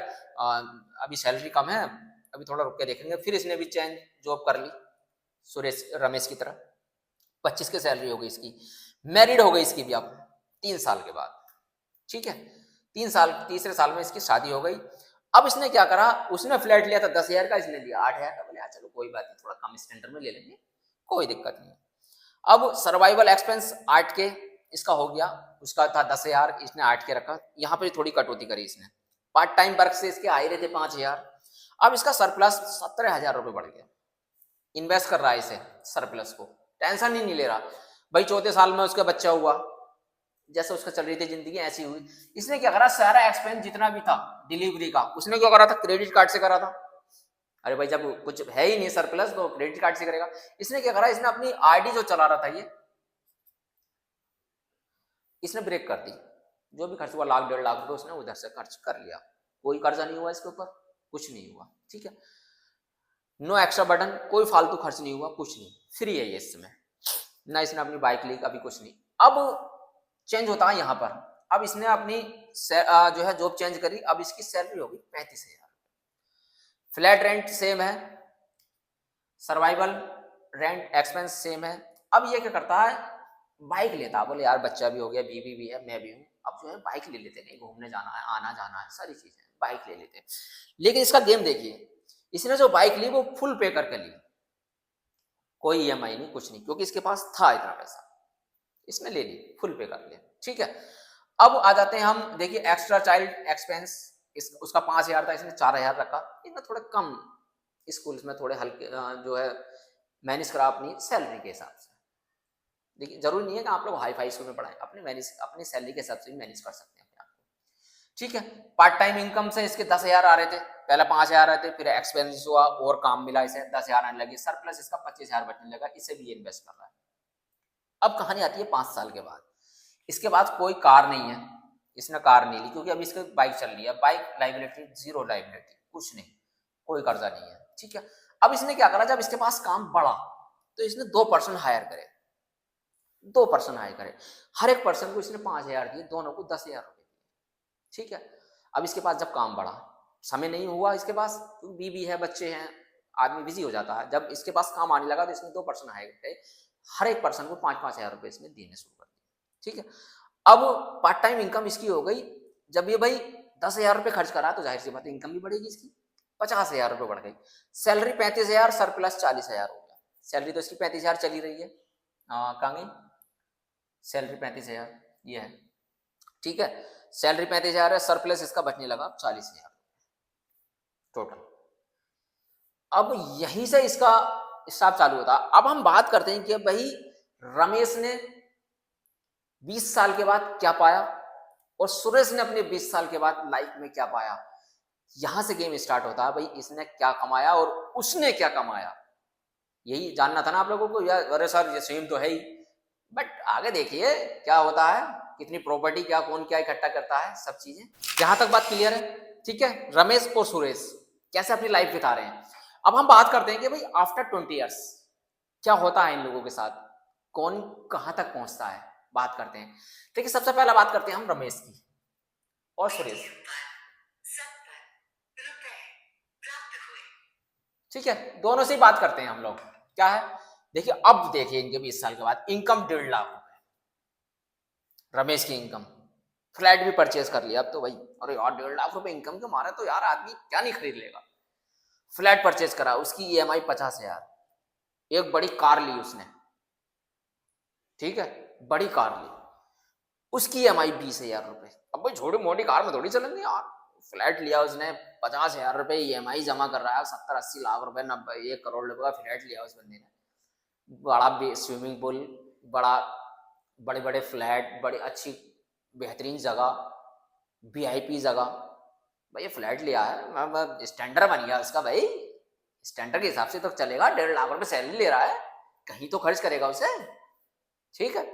अभी सैलरी कम है, अभी थोड़ा रुक के देखेंगे। फिर इसने भी चेंज जॉब कर ली रमेश की तरह। 25 की सैलरी हो गई इसकी, मैरिड हो गई इसकी भी अब 3 साल के बाद। ठीक है, 3 साल, तीसरे साल में इसकी शादी हो गई। अब इसने क्या करा, उसने फ्लैट लिया था 10,000 का, इसने लिया 8,000 का। बोले चलो कोई बात नहीं, थोड़ा कम स्टैंडर्ड में ले लेंगे, कोई दिक्कत नहीं। अब सर्वाइवल एक्सपेंस 8 के इसका हो गया, उसका था 10,000, इसने 8 के रखा। यहाँ पे थोड़ी कटौती करी इसने, पार्ट टाइम वर्क से इसके आए रहे थे 5,000, अब इसका सरप्लस 17,000 रुपए बढ़ गया। इन्वेस्ट कर रहा है इसे सरप्लस को, टेंशन ही नहीं ले रहा भाई। 4थे साल में उसका बच्चा हुआ, जैसे उसका चल रही थी जिंदगी ऐसी हुई। इसने क्या करा, सारा एक्सपेंस जितना भी था डिलीवरी का, उसने क्या करा था, क्रेडिट कार्ड से करा था। अरे भाई जब कुछ है ही नहीं सरप्लस, तो क्रेडिट कार्ड से करेगा। इसने क्या करा, इसने अपनी आरडी जो चला रहा था ये, इसने ब्रेक कर दी। जो भी खर्च हुआ 1,00,000-1.5 लाख रुपए उसने उधर से खर्च कर लिया। कोई कर्जा नहीं हुआ इसके ऊपर, कुछ नहीं हुआ। ठीक है, नो एक्स्ट्रा बर्डन, कोई फालतू खर्च नहीं हुआ, कुछ नहीं, फ्री है ये इस समय। ना इसने अपनी बाइक ली, कभी कुछ नहीं। अब चेंज होता है यहाँ पर, अब इसने अपनी जो है जॉब चेंज करी, अब इसकी सैलरी होगी 35,000। फ्लैट रेंट सेम है, सर्वाइवल रेंट एक्सपेंस सेम है। अब ये क्या करता है, बाइक लेता है। बोले यार बच्चा भी हो गया, बीवी भी है, मैं भी हूँ, अब जो है बाइक ले लेते, कहीं घूमने जाना है, आना जाना है, सारी चीजें बाइक ले लेते। लेकिन इसका गेम देखिए, इसने जो बाइक ली वो फुल पे करके ली, कोई ईएमआई नहीं, कुछ नहीं, क्योंकि इसके पास था इतना पैसा, इसने ले ली, फुल पे कर लिया। ठीक है, अब आ जाते हैं हम, देखिए एक्स्ट्रा चाइल्ड एक्सपेंस, उसका 5,000 था, इसने 4,000 रखा। इनमें थोड़े कम स्कूल्स में थोड़े हल्के जो है मैनेज करा अपनी सैलरी के हिसाब से। देखिए जरूरी नहीं है कि आप लोग हाई फाई स्कूल में पढ़ाएं, अपनी सैलरी के हिसाब से भी मैनेज कर सकते हैं अपने आप को। ठीक है, पार्ट टाइम इनकम से इसके 10,000 आ रहे थे, पहले 5,000 आए थे, फिर एक्सपेंस हुआ और काम मिला, इसे 10,000 आने लगे, सरप्लस इसका 25,000 बचने लगा, इसे भी इन्वेस्ट कर रहा है। अब कहानी आती है 5 साल के बाद। इसके बाद कोई कार नहीं है, इसने कार नहीं ली, क्योंकि अभी इसकी बाइक चल रही है, बाइक लाइबिलिटी जीरो, लाइबिलिटी कुछ नहीं, कोई कर्जा नहीं है। ठीक है, अब इसने क्या करा, जब इसके पास काम बढ़ा तो इसने 2 पर्सन हायर करे। 2% हाई करे। हर एक पर्सन को इसने 5,000 दिए, दोनों को 10,000 रुपए दिए, ठीक है। अब इसके पास जब काम बढ़ा, समय नहीं हुआ इसके पास, बीवी है, बच्चे हैं, आदमी बिजी हो जाता है, जब इसके पास काम आने लगा तो इसने 2% हाई करे, हर एक पर्सन को 5,000 रुपए इसने देने शुरू कर दिए, ठीक है। अब पार्ट टाइम इनकम इसकी हो गई, जब ये भाई 10,000 रुपए खर्च करा तो जाहिर सी बात है इनकम भी बढ़ेगी इसकी, 50,000 रुपए बढ़ गई। सैलरी 35,000, सरप्लस 40,000 हो गया। सैलरी तो इसकी 35,000 चली रही है, कहाँ गई सैलरी 35,000, ये है, ठीक है। सैलरी 35,000 है, सरप्लस इसका बचने लगा 40,000 टोटल। अब यहीं से इसका हिसाब चालू होता। अब हम बात करते हैं कि भाई रमेश ने 20 साल के बाद क्या पाया और सुरेश ने अपने 20 साल के बाद लाइफ में क्या पाया। यहां से गेम स्टार्ट होता है, भाई इसने क्या कमाया और उसने क्या कमाया, यही जानना था ना आप लोगों को। यार अरे सर ये सेम तो है ही, बट आगे देखिए क्या होता है, कितनी प्रॉपर्टी, क्या कौन क्या इकट्ठा करता है, सब चीजें। यहां तक बात क्लियर है, ठीक है। रमेश और सुरेश कैसे अपनी लाइफ बिता रहे हैं। अब हम बात करते हैं कि भाई आफ्टर 20 ईयर्स क्या होता है इन लोगों के साथ, कौन कहां तक पहुंचता है, बात करते हैं। देखिए सबसे पहला बात करते हैं हम रमेश की और सुरेश, ठीक है। दोनों से ही बात करते हैं हम लोग, क्या है देखिए। अब देखिए इनके 20 साल के बाद इनकम 1.5 लाख रुपए, रमेश की इनकम, फ्लैट भी परचेज कर लिया अब तो भाई, अरे यार 1.5 लाख रुपए इनकम के मारे तो यार आदमी क्या नहीं खरीद लेगा। फ्लैट परचेज करा, उसकी ईएमआई 50,000, एक बड़ी कार ली उसने, ठीक है, बड़ी कार ली, उसकी ईएमआई 20,000 रुपए। अब भाई छोटी मोटी कार में थोड़ी चलेंगे यार, फ्लैट लिया उसने, 50,000 रुपए ईएमआई जमा कर रहा है, 70-80 लाख रुपए, 90 1 करोड़ रुपए का फ्लैट लिया उस बंदे ने, बड़ा स्विमिंग पूल, बड़ा बड़े बड़े फ्लैट, बड़ी अच्छी बेहतरीन जगह, वीआईपी जगह, भाई ये फ्लैट लिया है, स्टैंडर्ड बन गया उसका भाई, स्टैंडर्ड के हिसाब से तो चलेगा। 1.5 लाख रुपए सैलरी ले रहा है, कहीं तो खर्च करेगा उसे, ठीक है।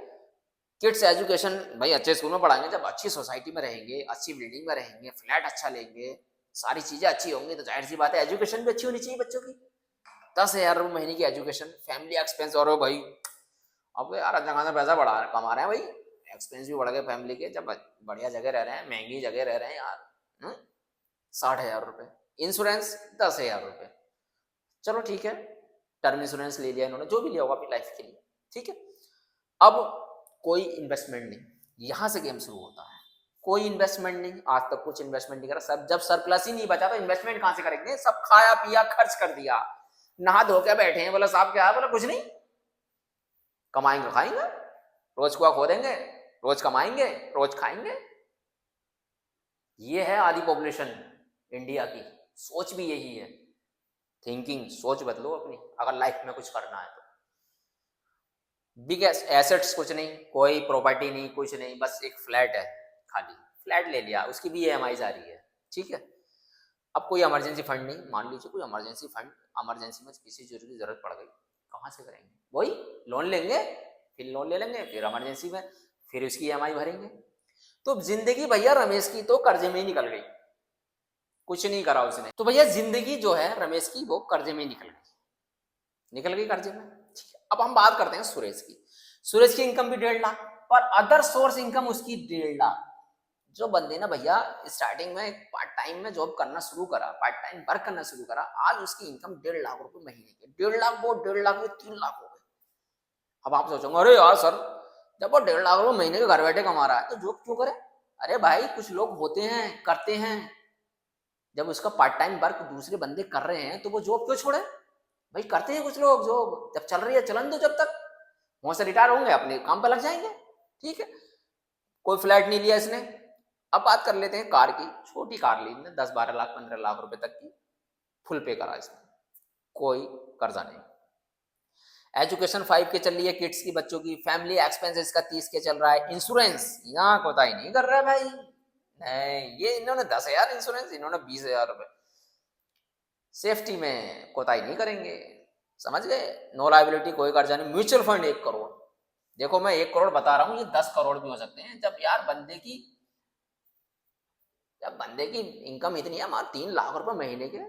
किड्स एजुकेशन भाई अच्छे स्कूल में पढ़ाएंगे, जब अच्छी सोसाइटी में रहेंगे, अच्छी बिल्डिंग में रहेंगे, फ्लैट अच्छा लेंगे, सारी चीजें अच्छी होंगी तो जाहिर सी बात है एजुकेशन भी अच्छी होनी चाहिए बच्चों की। 10,000 रुपये महीने की एजुकेशन, फैमिली एक्सपेंस, और भाई अब यार जगह पैसा बढ़ा कमा रहे हैं भाई, एक्सपेंस भी बढ़ गए फैमिली के, जब बढ़िया जगह रह रहे हैं, महंगी जगह रह रहे हैं यार, 60,000 रुपये। इंश्योरेंस 10,000 रुपये, चलो ठीक है, टर्म इंश्योरेंस ले लिया इन्होंने, जो भी लिया होगा अपनी लाइफ के लिए, ठीक है। अब कोई इन्वेस्टमेंट नहीं, यहां से गेम शुरू होता है। कोई इन्वेस्टमेंट नहीं, आज तक कुछ इन्वेस्टमेंट नहीं करा, सब जब सरप्लस ही नहीं बचा तो इन्वेस्टमेंट कहां से करेंगे, सब खाया पिया खर्च कर दिया, नहा धो के बैठे हैं। बोला साहब क्या है, बोला कुछ नहीं, कमाएंगे खाएंगे, रोज कुआ खो देंगे, रोज कमाएंगे रोज खाएंगे। ये है आधी पॉपुलेशन इंडिया की, सोच भी यही है, थिंकिंग, सोच बदलो अपनी अगर लाइफ में कुछ करना है तो। बिग एसेट्स कुछ नहीं, कोई प्रॉपर्टी नहीं, कुछ नहीं, बस एक फ्लैट है, खाली फ्लैट ले लिया, उसकी भी ईएमआई आ रही है, ठीक है। अब कोई इमरजेंसी फंड नहीं, मान लीजिए कोई इमरजेंसी फंड, इमरजेंसी में किसी चीज की जरूरत पड़ गई, कहाँ से करेंगे, वही लोन लेंगे, फिर लोन ले लेंगे, फिर इमरजेंसी में फिर उसकी ईएमआई भरेंगे। तो जिंदगी भैया रमेश की तो कर्जे में ही निकल गई, कुछ नहीं करा उसने, तो भैया जिंदगी जो है रमेश की वो कर्जे में निकल गई कर्जे में, ठीक है। अब हम बात करते हैं सुरेश की। सुरेश की इनकम भी 1.5 लाख, पर अदर सोर्स इनकम उसकी 1.5 लाख। जो बंदे ना भैया स्टार्टिंग में पार्ट टाइम में जॉब करना शुरू करा, पार्ट टाइम वर्क करना शुरू करा, आज उसकी इनकम 1.5 लाख रुपए महीने की, 1.5 लाख वो 1.5 लाख में 3 लाख हो गए। अब आप सोचोगे अरे यार सर, जब वो 1.5 लाख रुपए महीने के घर बैठे कमा रहा है तो जॉब क्यों करे। अरे भाई कुछ लोग होते हैं करते हैं, जब उसका पार्ट टाइम वर्क दूसरे बंदे कर रहे हैं तो वो जॉब क्यों छोड़े। भाई करते हैं कुछ लोग जॉब, जब चल रही है चलन दो, जब तक वहां से रिटायर होंगे अपने काम पर लग जाएंगे, ठीक है। कोई फ्लैट नहीं लिया इसने। अब बात कर लेते हैं कार की, छोटी कार ली इसने 10-12 लाख 15 लाख रुपए तक की, फुल पे करा इसने, कोई कर्जा नहीं। एजुकेशन 5 के चल रही है किड्स की, बच्चों की, फैमिली एक्सपेंसेस का 30 के चल रहा है, इंश्योरेंस यहाँ कोताही नहीं कर रहा है भाई, नहीं ये इन्होंने 10,000 इंश्योरेंस, इन्होंने 20,000 रुपए, सेफ्टी में कोताही नहीं करेंगे, समझ गए। नो लायबिलिटी, कोई कर्जा नहीं। म्यूचुअल फंड 1 करोड़, देखो मैं 1 करोड़ बता रहा हूँ, ये 10 करोड़ भी हो सकते हैं, जब यार बंदे की इनकम इतनी है, मार 3 लाख रुपए महीने के,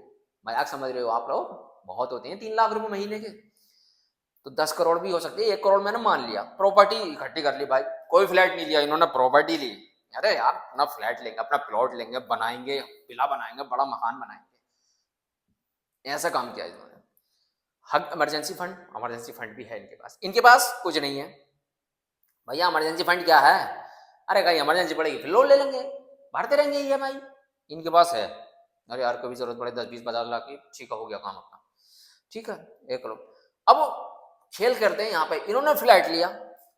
मजाक समझ रहे हो आप लोग, बहुत होते हैं 3 लाख रुपए महीने के। तो 10 करोड़ भी हो सकती है, 1 करोड़ मैंने मान लिया, प्रॉपर्टी इकट्ठी कर ली भाई, कोई फ्लैट नहीं लिया इन्होंने, प्रॉपर्टी ली। अरे यार अपना फ्लैट लेंगे, अपना प्लॉट लेंगे, बनाएंगे, विला बनाएंगे, बड़ा मकान बनाएंगे, ऐसा काम किया इन्होंने। हक इमरजेंसी फंड भी है इनके पास कुछ नहीं है भैया। इमरजेंसी फंड क्या है, अरे कहीं इमरजेंसी पड़ेगी फिर लोन ले लेंगे, भरते रहेंगे EMI, इनके पास है। अरे यार कभी जरूरत पड़े 10-20-50 लाख की, ठीक है हो गया काम अपना, ठीक है 1 करोड़। अब खेल करते हैं यहाँ पे, इन्होंने फ्लैट लिया,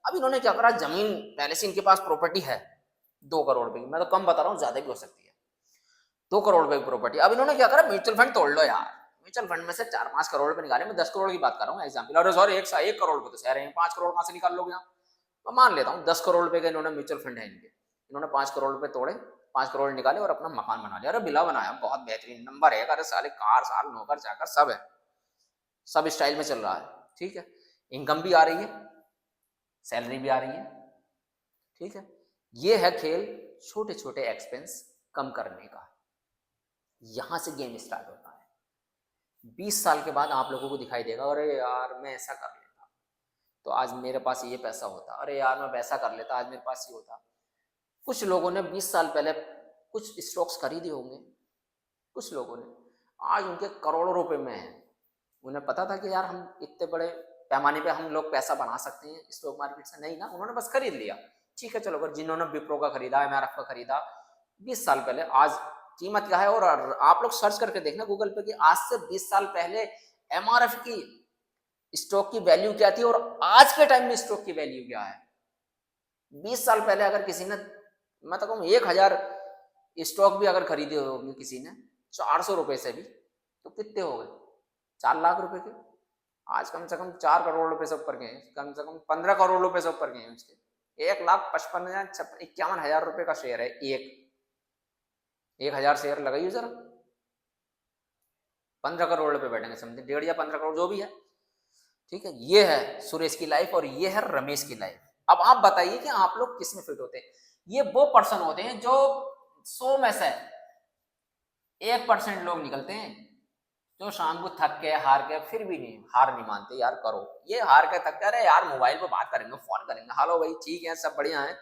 अब इन्होंने क्या करा, जमीन पहले से इनके पास प्रॉपर्टी है 2 करोड़ रुपए की, मैं तो कम बता रहा हूँ, ज्यादा भी हो सकती है, 2 करोड़ रुपए की प्रॉपर्टी। अब इन्होंने क्या करा, म्यूचुअल फंड तोड़ लो यार, म्यूचुअल फंड में से 4-5 करोड़ रुपए निकाले, मैं 10 करोड़ की बात कर रहा हूँ एग्जाम्पल, और सॉरी 1 करोड़ रुपए तो शहर है, 5 करोड़ कहाँ से निकाल लोगे यहाँ, मैं मान लेता हूँ 10 करोड़ रुपए का इन्होंने म्यूचुअल फंड है इनके, इन्होंने 5 करोड़ रुपए तोड़े, 5 करोड़ निकाले और अपना मकान बना लिया। अरे बिला बनाया, बहुत बेहतरीन नंबर है, अरे साले कार साल नौकर चाकर सब है, सब स्टाइल में चल रहा है, ठीक है, इनकम भी आ रही है, सैलरी भी आ रही है, ठीक है। ये है खेल छोटे छोटे एक्सपेंस कम करने का, यहां से गेम स्टार्ट होता है। 20 साल के बाद आप लोगों को दिखाई देगा, अरे यार मैं ऐसा कर लेता तो आज मेरे पास ये पैसा होता, अरे यार मैं वैसा कर लेता आज मेरे पास ये होता। कुछ लोगों ने 20 साल पहले कुछ स्टॉक्स खरीदे होंगे, कुछ लोगों ने, आज उनके करोड़ों रुपए में है, उन्हें पता था कि यार हम इतने बड़े पैमाने पे हम लोग पैसा बना सकते हैं स्टॉक मार्केट से, नहीं ना, उन्होंने बस खरीद लिया, ठीक है चलो। अगर जिन्होंने विप्रो का खरीदा, MRF का खरीदा 20 साल पहले, आज कीमत क्या है, और आप लोग सर्च करके देखना गूगल पे कि आज से 20 साल पहले MRF की स्टॉक की वैल्यू क्या थी और आज के टाइम में स्टॉक की वैल्यू क्या है। 20 साल पहले अगर किसी ने, मैं तो कहूँ 1000 स्टॉक भी अगर खरीदे होंगे किसी ने 400 रुपए से भी, तो कितने हो गए, 4 लाख रुपए के। आज कम से कम 4 करोड़ रुपए से ऊपर के हैं, कम से कम 15 करोड़ रुपए से ऊपर के हैं उसके। 1,55,51,000 रुपए का शेयर है, 1000 शेयर लगाइए जरा, 15 करोड़ रुपए बैठेंगे, समथिंग 1.5 या 15 करोड़ जो भी है, ठीक है। ये है सुरेश की लाइफ और ये है रमेश की लाइफ। अब आप बताइए कि आप लोग किस में फिट होते हैं। ये वो पर्सन होते हैं जो 100 में से 1% लोग निकलते हैं जो शाम को थक के हार के फिर भी नहीं हार नहीं मानते, यार करो, ये हार के थक के, अरे यार मोबाइल पे बात करेंगे, फोन करेंगे, हेलो भाई ठीक है सब बढ़िया है,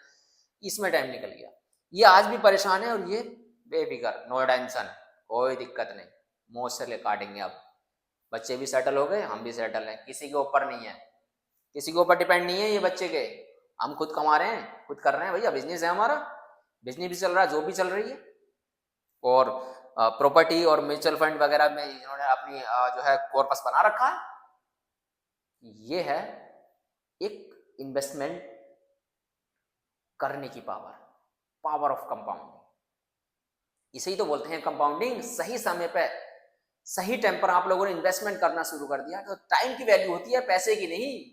इसमें टाइम निकल गया। ये आज भी परेशान है और ये बेफिक्र, नो टेंशन, कोई दिक्कत नहीं, मौज से काटेंगे। अब बच्चे भी सेटल हो गए, हम भी सेटल हैं, किसी के ऊपर नहीं है, किसी के ऊपर डिपेंड नहीं है ये बच्चे के, हम खुद कमा रहे हैं, खुद कर रहे हैं भैया, बिजनेस है हमारा, बिजनेस भी चल रहा है, जो भी चल रही है, और प्रॉपर्टी और म्यूचुअल फंड वगैरह में इन्होंने अपनी जो है कॉर्पस बना रखा है। ये है एक इन्वेस्टमेंट करने की पावर, पावर ऑफ कंपाउंडिंग, इसे ही तो बोलते हैं कंपाउंडिंग। सही समय पे सही टाइम पर आप लोगों ने इन्वेस्टमेंट करना शुरू कर दिया तो टाइम की वैल्यू होती है, पैसे की नहीं।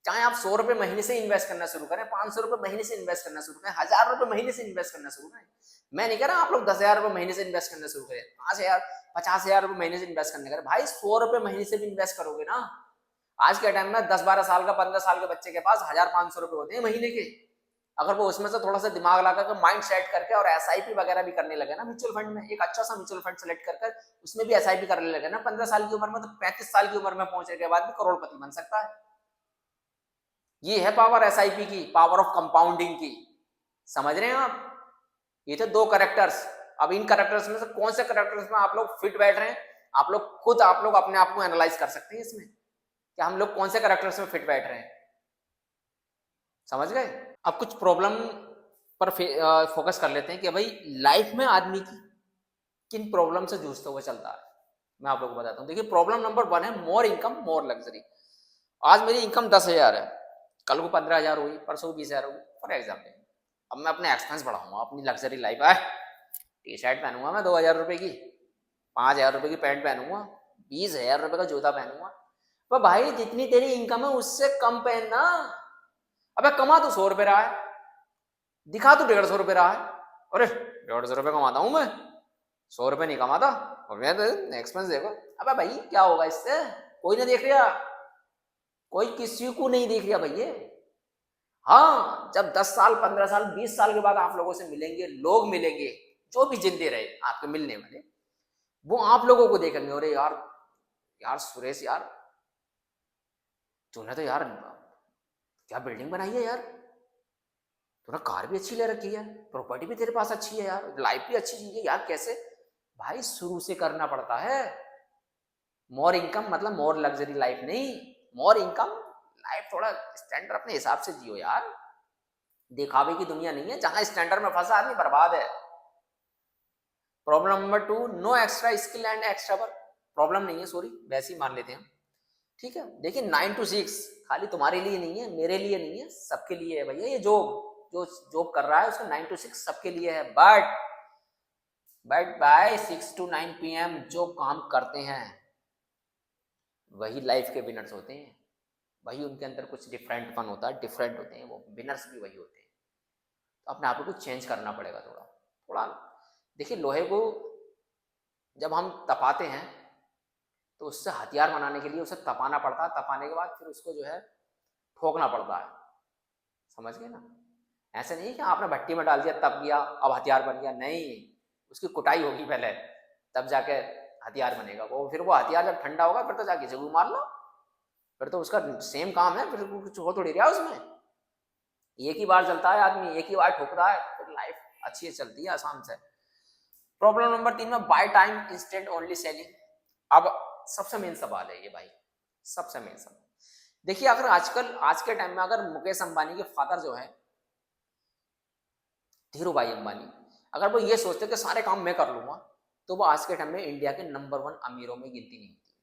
चाहे आप 100 रुपए महीने से इन्वेस्ट करना शुरू करें, 500 रुपए महीने से इन्वेस्ट करना शुरू करें, 1000 रुपए महीने से इन्वेस्ट करना शुरू करें, मैं नहीं कह रहा आप लोग 10,000 रुपए महीने से इन्वेस्ट करना शुरू करें, 5,000 50,000 रुपए महीने से इन्वेस्ट करने करें, भाई 100 रुपए महीने से भी इन्वेस्ट करोगे ना। आज के टाइम में 10-12 साल का 15 साल के बच्चे के पास 1,500 रुपए होते हैं महीने के। अगर वो उसमें से थोड़ा सा दिमाग लगा कर माइंड सेट करके और SIP वगैरह भी करने लगे ना म्यूचुअल फंड में, एक अच्छा सा म्यूचुअल फंड सेलेक्ट कर उसमें भी SIP करने लगे ना 15 साल की उम्र में, तो 35 साल की उम्र में पहुंचने के बाद भी करोड़पति बन सकता है। ये है पावर SIP की, पावर ऑफ कंपाउंडिंग की, समझ रहे हैं आप। ये थे 2 कैरेक्टर्स। अब इन कैरेक्टर्स में से कौन से कैरेक्टर्स में आप लोग फिट बैठ रहे हैं, आप लोग खुद आप लोग अपने आप को एनालाइज कर सकते हैं इसमें कि हम लोग कौन से कैरेक्टर्स में फिट बैठ रहे हैं, समझ गए। अब कुछ प्रॉब्लम पर फोकस कर लेते हैं कि भाई लाइफ में आदमी की किन प्रॉब्लम से जूझते हुए चलता है। मैं आप लोगों को बताता हूँ। देखिए प्रॉब्लम नंबर 1 है मोर इनकम मोर लग्जरी। आज मेरी इनकम 10,000 है, कल को 15,000 हुई, परसों 20,000 हुई, फॉर एग्जाम्पल। अब मैं अपने एक्सपेंस बढ़ाऊंगा, अपनी लग्जरी लाइफ है, टी-शर्ट पहनूंगा मैं 2,000 रुपए की, 5,000 रुपए की पैंट पहनूंगा, 20,000 रुपए का जूता पहनूंगा। पर भाई जितनी तेरी इनकम है उससे कम पहनना। अबे कमा तो 100 रुपए रहा है, दिखा तो 150 रुपए रहा है, अरे 150 रुपए कमाता हूं मैं, 100 रुपए नहीं कमाता, और मैं तो एक्सपेंस देखो। अबे भाई क्या होगा इससे, कोई नहीं देख रहा, कोई किसी को नहीं देख रहा भैया। हाँ जब 10 साल 15 साल 20 साल के बाद आप लोगों से मिलेंगे, लोग मिलेंगे जो भी जिंदे रहे आपके मिलने वाले, वो आप लोगों को देखेंगे, अरे यार यार सुरेश यार तूने तो यार क्या बिल्डिंग बनाई है यार, तूने कार भी अच्छी ले रखी है, प्रॉपर्टी भी तेरे पास अच्छी है यार, लाइफ भी अच्छी चीज है यार, कैसे? भाई शुरू से करना पड़ता है। मोर इनकम मतलब मोर लग्जरी लाइफ नहीं, मोर इनकम लाइफ थोड़ा स्टैंडर्ड अपने हिसाब से जियो यार। दिखावे की दुनिया नहीं है, जहां स्टैंडर्ड में फंसा आदमी बर्बाद है। Problem number 2, no extra skill and extra work. Problem नहीं है, सॉरी, वैसे ही मान लेते हैं, ठीक है। देखिए 9 to 6 खाली तुम्हारे लिए नहीं है, मेरे लिए नहीं है, सबके लिए है भैया। ये जो जॉब कर रहा है उसका 9 to 6 सबके लिए है, बट बाय 6 to 9 PM जो काम करते हैं वही लाइफ के विनर्स होते हैं, वही उनके अंदर कुछ डिफरेंट फन होता है, डिफरेंट होते हैं, वो विनर्स भी वही होते हैं। तो अपने आप को कुछ चेंज करना पड़ेगा थोड़ा थोड़ा। देखिए लोहे को जब हम तपाते हैं तो उससे हथियार बनाने के लिए उसे तपाना पड़ता है, तपाने के बाद फिर उसको जो है ठोकना पड़ता है, समझ गए ना? ऐसे नहीं कि आपने भट्टी में डाल दिया तप गया अब हथियार बन गया, नहीं, उसकी कुटाई होगी पहले, तब जाके हथियार बनेगा वो। फिर वो हथियार जब ठंडा होगा फिर तो जाके जरूर मार लो, फिर तो उसका सेम काम है, फिर कुछ हो थोड़ी रहा उसमें। एक ही बार चलता है आदमी, एक ही बार ठोकता है, फिर लाइफ अच्छी चलती है आसान से। प्रॉब्लम नंबर 3 में by time instant only selling. अब सबसे मेन सवाल है ये भाई, सबसे मेन सवाल। देखिए अगर आजकल आज के टाइम में अगर मुकेश अंबानी के फादर जो है धीरू भाई अंबानी, अगर वो ये सोचते कि सारे काम मैं कर लूंगा, तो वो आज के टाइम में इंडिया के नंबर 1 अमीरों में गिनती नहीं होती,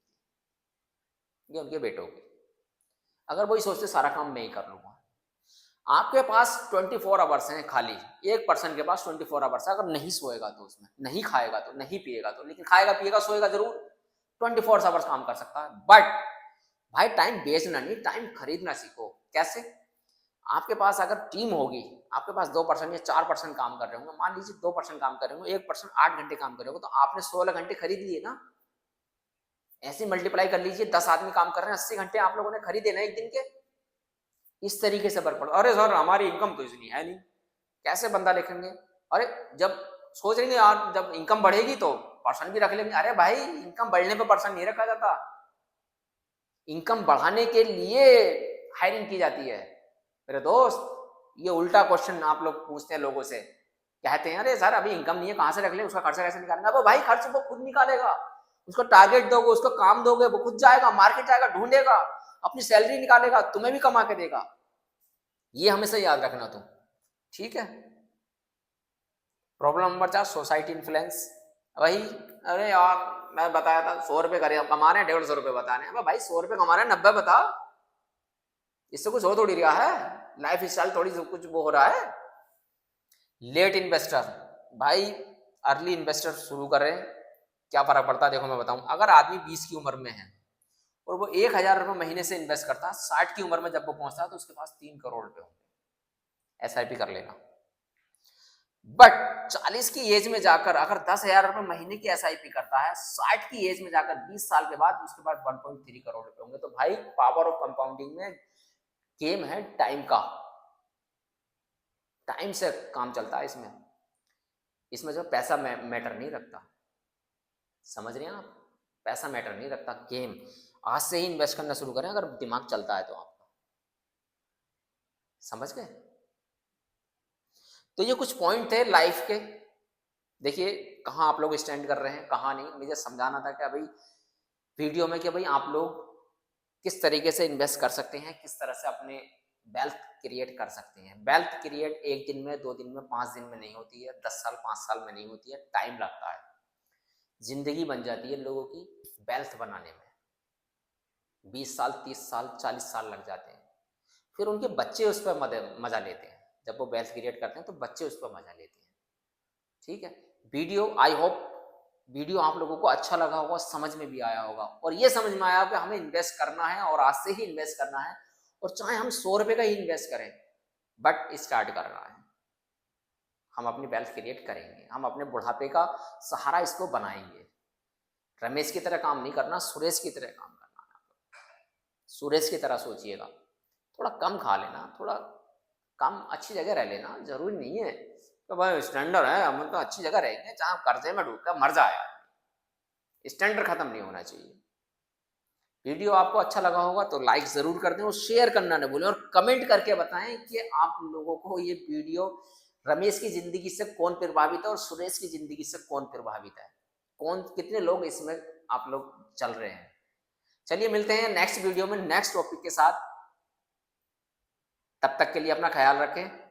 ये उनके बेटों की। अगर वो ये सोचते सारा काम मैं ही कर लूंगा, आपके पास 24 आवर्स हैं खाली, एक पर्सन के पास 24 आवर्स है, अगर नहीं सोएगा तो उसमें, नहीं खाएगा तो, नहीं पिएगा तो, लेकिन खाएगा पिएगा सोएगा जरूर, 24 आवर्स काम कर सकता है। बट भाई टाइम बेचना नहीं, टाइम खरीदना सीखो। कैसे? आपके पास अगर टीम होगी, आपके पास 2% या 4% काम कर रहे होंगे, मान लीजिए 2% काम कर रहे होंगे, 1% 8 घंटे काम कर रहे होंगे, तो आपने 16 घंटे खरीद लिए ना। ऐसे मल्टीप्लाई कर लीजिए, 10 आदमी काम कर रहे हैं, 80 घंटे आप लोगों ने खरीदे ना एक दिन के। इस तरीके से वर्क पड़ो। अरे सर हमारी इनकम तो इतनी है नहीं, कैसे बंदा लिखेंगे? अरे जब सोच रहे यार जब इनकम बढ़ेगी तो पर्सन भी रख लेंगे, अरे भाई इनकम बढ़ने पे पर्सन नहीं रखा जाता, इनकम बढ़ाने के लिए हायरिंग की जाती है मेरे दोस्त। ये उल्टा क्वेश्चन आप लोग पूछते हैं लोगों से, कहते हैं अरे सर अभी इनकम नहीं है कहां से रख ले, उसका खर्चा कैसे निकालेंगे? अब भाई खर्च वो खुद निकालेगा, उसको टारगेट दोगे, उसको काम दोगे, वो खुद जाएगा मार्केट, जाएगा ढूंढेगा, अपनी सैलरी निकालेगा, तुम्हें भी कमा के देगा। ये हमेशा याद रखना तुम, ठीक है। Problem number 4, society influence. वही, अरे यार मैं बताया था 100 रुपए कमा रहे हैं, 150 रुपए बता रहे हैं। अब भाई 100 रुपए कमा रहे हैं, 90 बता, इससे कुछ हो थोड़ी रहा है, लाइफ स्टाइल थोड़ी कुछ वो हो रहा है। लेट इन्वेस्टर, भाई अर्ली इन्वेस्टर शुरू करें, क्या फर्क पड़ता है? देखो मैं बताऊं, अगर आदमी 20 की उम्र में है और वो 1000 रुपये महीने से इन्वेस्ट करता है, 60 की उम्र में जब वो पहुंचता है तो उसके पास 3 करोड़ रुपए होंगे। SIP कर लेना। बट 40 की एज में जाकर अगर 10,000 रुपए महीने की SIP करता है, 60 की एज में जाकर 20 साल के बाद उसके बाद 1.3 करोड़ रुपए होंगे। तो भाई पावर ऑफ कंपाउंडिंग में गेम है टाइम का, टाइम से काम चलता है इसमें। इसमें जो पैसा मैटर नहीं रखता, समझ रहे हैं आप? पैसा मैटर नहीं रखता, गेम। आज से ही इन्वेस्ट करना शुरू करें अगर दिमाग चलता है तो आपका, समझ गए? तो ये कुछ पॉइंट थे लाइफ के। देखिए कहाँ आप लोग स्टैंड कर रहे हैं कहाँ नहीं, मुझे समझाना था कि भाई वीडियो में कि भाई आप लोग किस तरीके से इन्वेस्ट कर सकते हैं, किस तरह से अपने वेल्थ क्रिएट कर सकते हैं। वेल्थ क्रिएट 1 दिन में, 2 दिन में, 5 दिन में नहीं होती है, 10 साल 5 साल में नहीं होती है, टाइम लगता है। जिंदगी बन जाती है लोगों की वेल्थ बनाने में, 20 साल 30 साल 40 साल लग जाते हैं। फिर उनके बच्चे उस पर मजा लेते हैं, जब वो वेल्थ क्रिएट करते हैं तो बच्चे उस पर मजा लेते हैं, ठीक है। वीडियो आई होप वीडियो आप लोगों को अच्छा लगा होगा, समझ में भी आया होगा, और ये समझ में आया कि हमें इन्वेस्ट करना है और आज से ही इन्वेस्ट करना है, और चाहे हम 100 रुपए का ही इन्वेस्ट करें बट स्टार्ट करना है। हम अपनी वेल्थ क्रिएट करेंगे, हम अपने बुढ़ापे का सहारा इसको बनाएंगे। रमेश की तरह काम नहीं करना, सुरेश की तरह काम करना है। सुरेश की तरह सोचिएगा, थोड़ा कम खा लेना, थोड़ा कम अच्छी जगह रह लेना, जरूरी नहीं है तो भाई स्टैंडर्ड है हम तो अच्छी जगह रहेंगे, जहाँ कर्जे में डूब कर मर जाए। स्टैंडर्ड खत्म नहीं होना चाहिए, वीडियो आपको अच्छा लगा होगा तो लाइक जरूर कर दें और शेयर करना न भूलें, और कमेंट करके बताएं कि आप लोगों को ये वीडियो रमेश की जिंदगी से कौन प्रभावित है और सुरेश की जिंदगी से कौन प्रभावित है, कौन कितने लोग इसमें आप लोग चल रहे हैं। चलिए मिलते हैं नेक्स्ट वीडियो में नेक्स्ट टॉपिक के साथ, तब तक के लिए अपना ख्याल रखें।